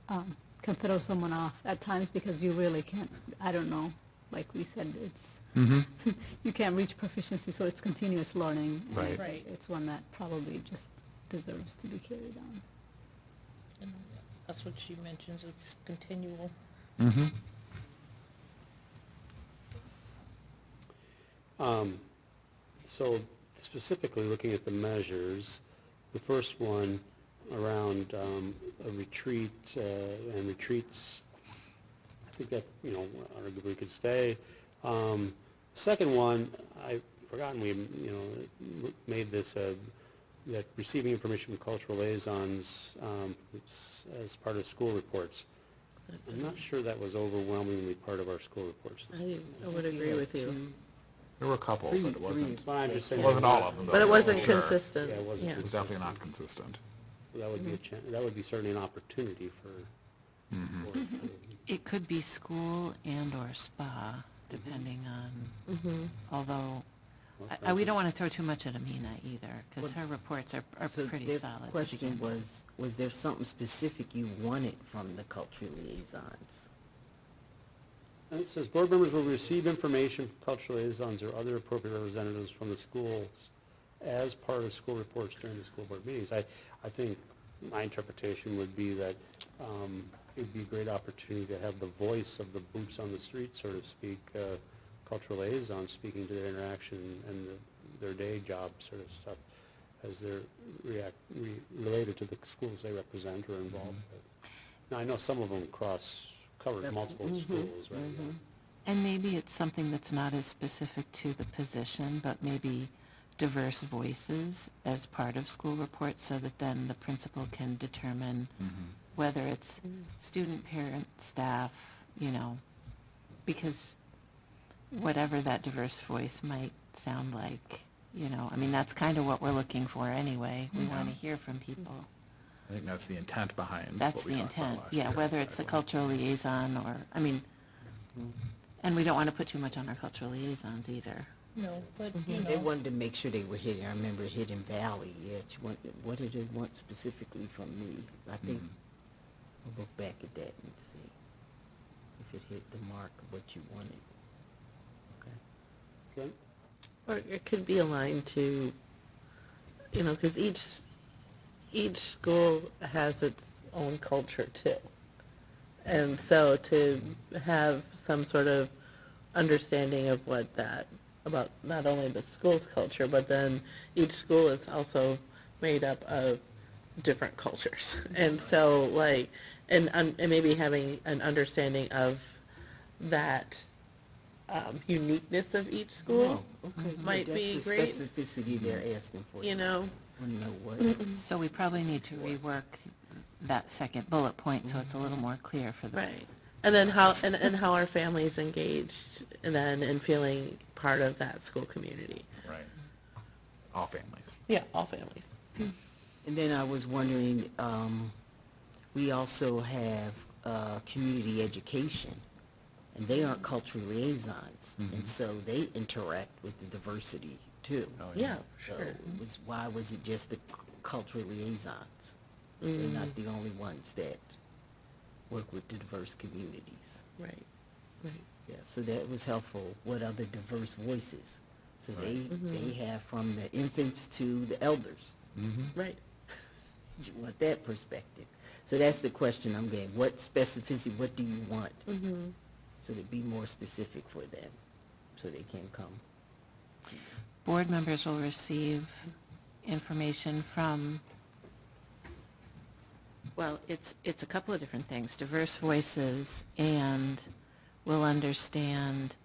of can throw someone off at times because you really can't, I don't know, like we said, it's, you can't reach proficiency, so it's continuous learning. and Right. Right. It's one that probably just deserves to be carried on. And that's what she mentions, it's continual. So specifically looking at the measures, the first one around a retreat and retreats, I think that, arguably could stay. Second one, I've forgotten we, made this, that receiving information from cultural liaisons as part of school reports. I'm not sure that was overwhelmingly part of our school reports. I would agree with you. There were a couple, but it wasn't, But I'm just saying. it wasn't all of them. though, But it wasn't sure. consistent. Yeah, it wasn't Yeah. It was definitely not consistent. That would be that would be certainly an opportunity for. It could be school and or spa, depending on, although, we don't want to throw too much at Amina either, because her reports are So pretty the solid. to question begin with. was there something specific you wanted from the cultural liaisons? And it says, board members will receive information from cultural liaisons or other appropriate representatives from the schools as part of school reports during the school board meetings. I think my interpretation would be that it'd be a great opportunity to have the voice of the boots on the street, so to speak, cultural liaisons speaking to their interaction and their day job sort of stuff as they're related to the schools they represent or involved with. Now, I know some of them covers multiple schools, right? Yeah. And maybe it's something that's not as specific to the position, but maybe diverse voices as part of school reports, so that then the principal can determine whether it's student, parent, staff, because whatever that diverse voice might sound like, I mean, that's kind of what we're looking for anyway. We want to hear from people. I think that's the intent behind That's what we the talked about intent, last yeah, year. whether it's the cultural liaison or, I mean, and we don't want to put too much on our cultural liaisons either. No, but, you They know, wanted to make sure they were hitting, I remember Hidden Valley, yeah, what did they want specifically from me? I think, I'll look back at that and see if it hit the mark of what you wanted. Okay. Okay? Or it could be aligned to, you know, because each school has its own culture too. And so to have some sort of understanding of what that, about not only the school's culture, but then each school is also made up of different cultures. And so like, and maybe having an understanding of that uniqueness of each school Okay, might be that's the great, specificity they're asking for. you know? Want to know what? So we probably need to rework that second bullet point so it's a little more clear for the. Right. And then how, and how are families engaged and then in feeling part of that school community? Right. All families. Yeah, all families. And then I was wondering, we also have community education, and they aren't cultural liaisons, and so they interact with the diversity too. Yeah, So sure. why was it just the cultural liaisons? They're not the only ones that work with the diverse communities. Right, right. Yeah, so that was helpful. What other diverse voices? So they have from the infants to the elders. Right. You want that perspective. So that's the question I'm getting. What specificity, what do you want? So to be more specific for them, so they can come. Board members will receive information from, well, it's a couple of different things, diverse voices, and will understand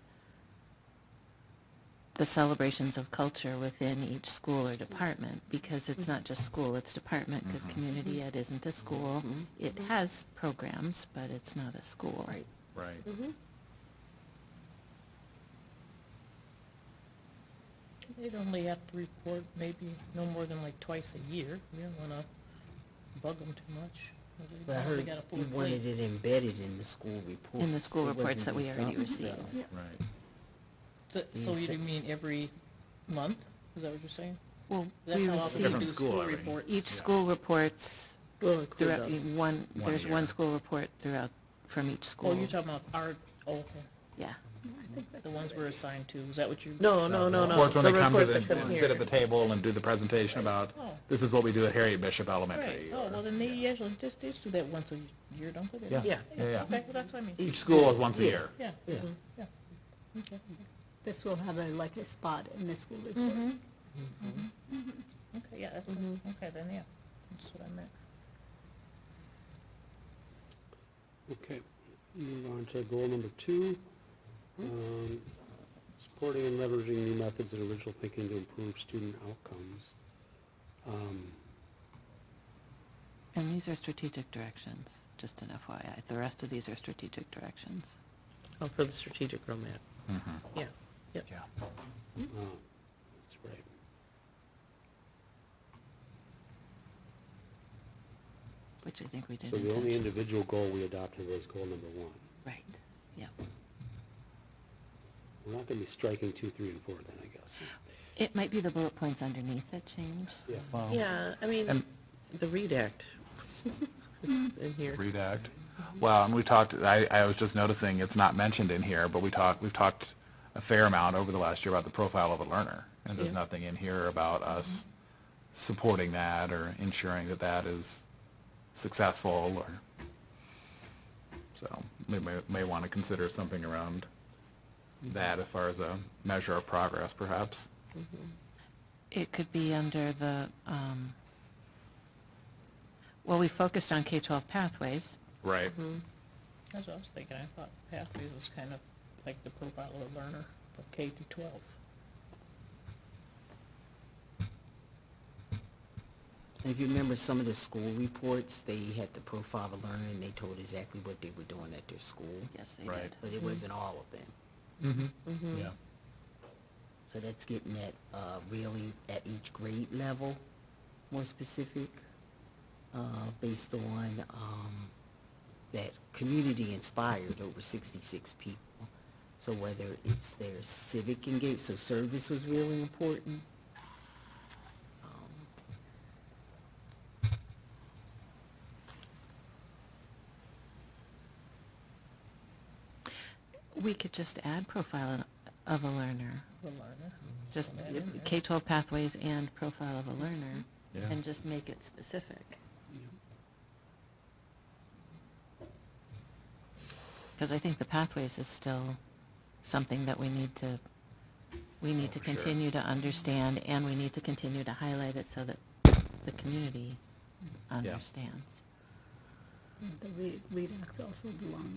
the celebrations of culture within each school or department, because it's not just school, it's department, because community ed isn't a school. It has programs, but it's not a school. Right. Right. they'd only have to report maybe no more than like twice a year. We don't want to bug them too much. But I They heard got a full you wanted plate. it embedded in the school report. In the school reports that we already received. Right. So you mean every month? Is that what you're saying? Well, That's we how often receive, we do Different school, school I mean. reports. each school reports We'll include throughout, those. there's year. one school report throughout, from each school. Oh, you're talking about our, okay, Yeah. the ones we're assigned to. Is that what you? No. Reports when The they come to reports that the, come sit here. at the table and do the presentation about, Oh. this is what we do at Harriet Bishop Right, Elementary. oh, or- well, then they usually just do that once a year, don't they? Yeah. Yeah. Yeah. Okay, well, that's what I mean. Each school is once a year. Yeah. Yeah. Yeah. Okay. This will have like a spot in the school report. Okay, yeah, that's, okay, then, yeah, that's what I meant. Okay, move on to goal number 2. Supporting and leveraging new methods and original thinking to improve student outcomes. And these are strategic directions, just an FYI. The rest of these are strategic directions. Oh, for the strategic roadmap. Yeah, yep. Yeah. That's right. Which I think we did. So the only intentionally. individual goal we adopted was goal number 1. Right, yeah. We're not going to be striking 2, 3, and 4 then, I guess. It might be the bullet points underneath that change. Yeah. Yeah, I mean, And- the READ Act is in here. READ Act. Well, and we talked, I was just noticing it's not mentioned in here, but we've talked a fair amount over the last year about the profile of a learner. And there's Yeah. nothing in here about us supporting that or ensuring that that is successful or, so we may want to consider something around that as far as a measure of progress perhaps. It could be under the, well, we focused on K-12 pathways. Right. That's what I was thinking. I thought pathways was kind of like the profile of a learner from K through 12. If you remember some of the school reports, they had the profile of learner and they told exactly what they were doing at their school. Yes, they Right. did. But it wasn't all of them. Yeah. So that's getting at, really at each grade level, more specific. based on that community inspired over 66 people. So whether it's their civic engagement, so service was really important. We could just add profile of a learner. The learner. Just K-12 pathways and profile of a learner, Yeah. and just make it specific. Because I think the pathways is still something that we need to for sure. continue to understand, and we need to continue to highlight it so that the community understands. The READ Act also belong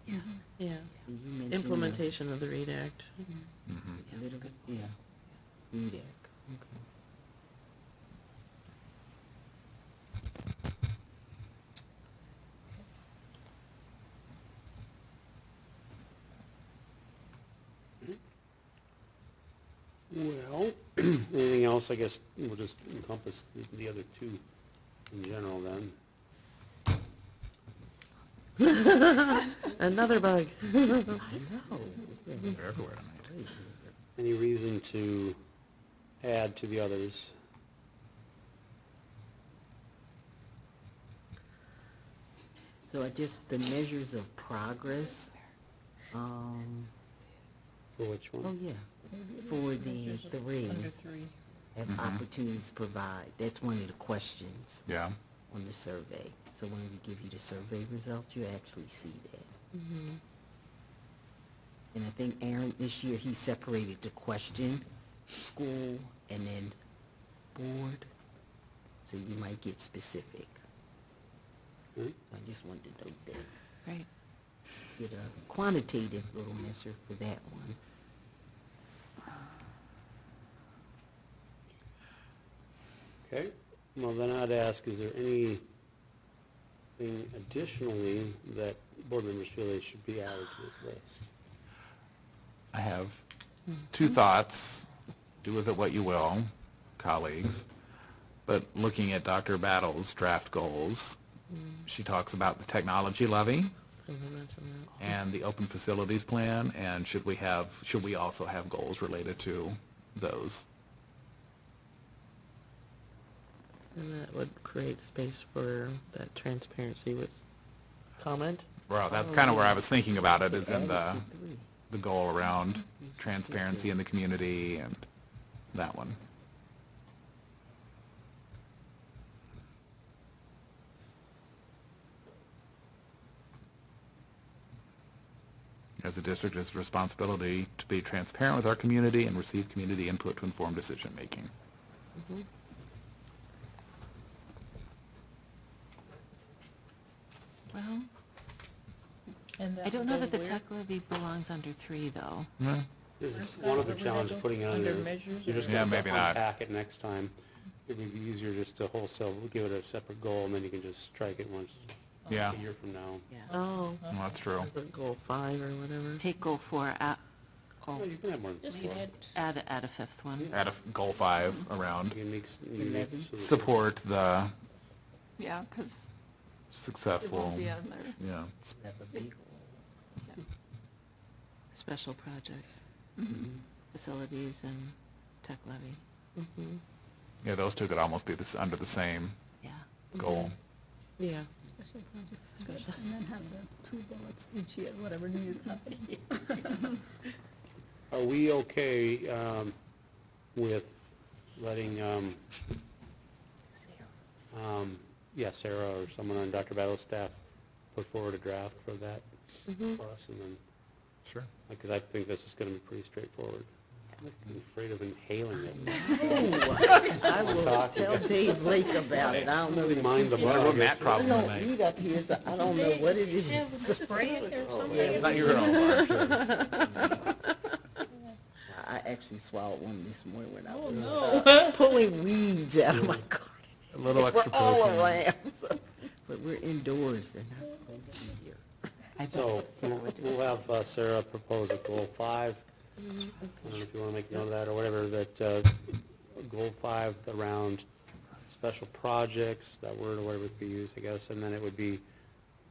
in. Yeah, And you mentioned implementation of the READ Act. Yeah. READ Act, okay. Well, anything else, I guess we'll just encompass the other two in general then. Another bug. I know. They're everywhere. Any reason to add to the others? So I just, the measures of progress, For which oh one? yeah, for the three, Under 3. have opportunities to provide, that's one of the questions Yeah. on the survey. So when we give you the survey results, you actually see that. And I think Aaron, this year, he separated the question, school, and then board, so you might get specific. Hmm? I just wanted to note that. Right. Get a quantitative little answer for that one. Okay, well then I'd ask, is there anything additionally that board members feel they should be added to this list? I have two thoughts. Do with it what you will, colleagues. But looking at Dr. Battle's draft goals, she talks about the technology levy and the open facilities plan, and should we also have goals related to those? And that would create space for that transparency with comment. Well, that's kind of where I was thinking about it, is in the goal around transparency in the community and that one. As a district, it's a responsibility to be transparent with our community and receive community input to inform decision-making. Well, And I don't know that the where? tech levy belongs under 3, though. Is Where's one of the that? challenges of putting it Under under, measures you're just or- Yeah, gonna maybe not. unpack it next time. It would be easier just to wholesale, give it a separate goal, and then you can just strike it once, Yeah, a year from now. Oh, well, that's true. is it goal 5 or whatever? Take goal 4 out, Oh, you can have more than Just four. add add a 5th one. Add a goal 5 around. You can make, you can make so that- Support the Yeah, because it successful, won't be on there. yeah. Have a big goal. Special projects, facilities and tech levy. Yeah, those two could almost be under the same Yeah. goal. Yeah. Special projects, and then have the 2 bullets each year, whatever new is happening. Are we okay, with letting, Sarah or someone on Dr. Battle's staff put forward a draft for that for us, and then, Sure. because I think this is gonna be pretty straightforward. I'm afraid of inhaling it. I will tell Dave Lake about it, I don't know. Really mind the if bug. What that I problem don't tonight? eat up here, so I don't know what it is. Spray it or something. I thought you were gonna I actually swallowed one this morning when I Oh, was no. pulling weeds out of my garden. A little extra We're all protein. around, so, but we're indoors, they're not supposed to be here. So, we'll have Sarah propose a goal 5. I don't know if you want to make note of that or whatever, that goal 5 around special projects, that word or whatever it could be used, I guess, and then it would be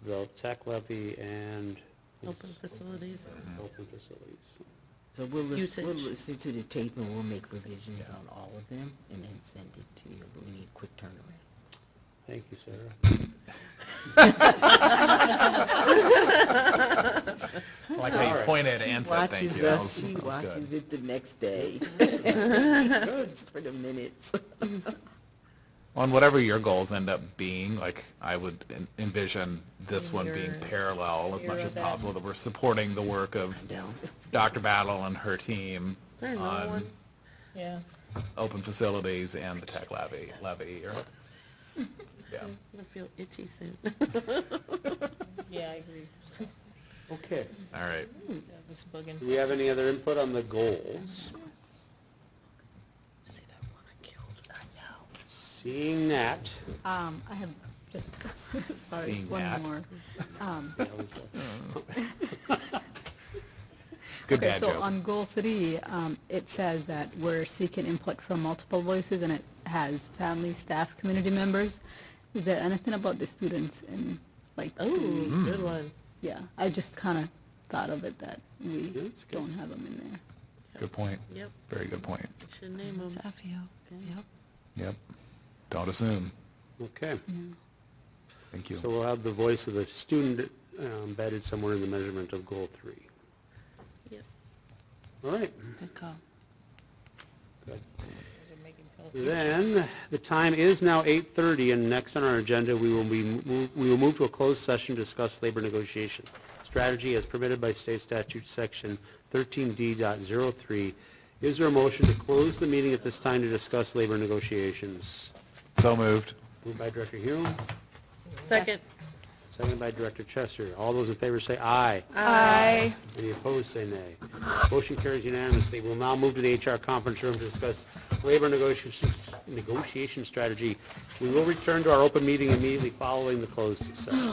the tech levy and... Open facilities. Open facilities. So we'll Usage. listen to the tape and we'll make revisions on all of them and then send it to you, but we need a quick turnaround. Thank you, Sarah. I like how you pointed and said thank you. Watches That us, was- she that was good. watches it the next day. Good for the minutes. On whatever your goals end up being, like, I would envision this one being parallel as much as possible, that we're supporting the work of Dr. Battle and her team There, no on one. Yeah. open facilities and the tech levy, or, yeah. I feel itchy soon. Yeah, I agree. Okay. All right. Yeah, this bugging. Do we have any other input on the goals? See that one I killed? I know. Seeing that, I have just, sorry, Seeing one that. more. Good Okay, dad so joke. on goal 3, it says that we're seeking input from multiple voices, and it has family, staff, community members. Is there anything about the students and like? Oh, good one. Yeah, I just kind of thought of it that we That's good. don't have them in there. Good point. Yep. Very good point. Should name them. Safio, yep. Yep. Don't assume. okay. Thank you. So we'll have the voice of the student embedded somewhere in the measurement of goal 3. Yep. All right. Good call. Good. They're making healthy. Then, the time is now 8:30, and next on our agenda, we will move to a closed session to discuss labor negotiation strategy as permitted by state statute section 13D.03. Is there a motion to close the meeting at this time to discuss labor negotiations? So moved. Moved by Director Hume, Second. seconded by Director Chester. All those in favor say aye. Aye. Any opposed, say nay. Motion carries unanimously. We'll now move to the HR conference room to discuss labor negotiation strategy. We will return to our open meeting immediately following the closed session.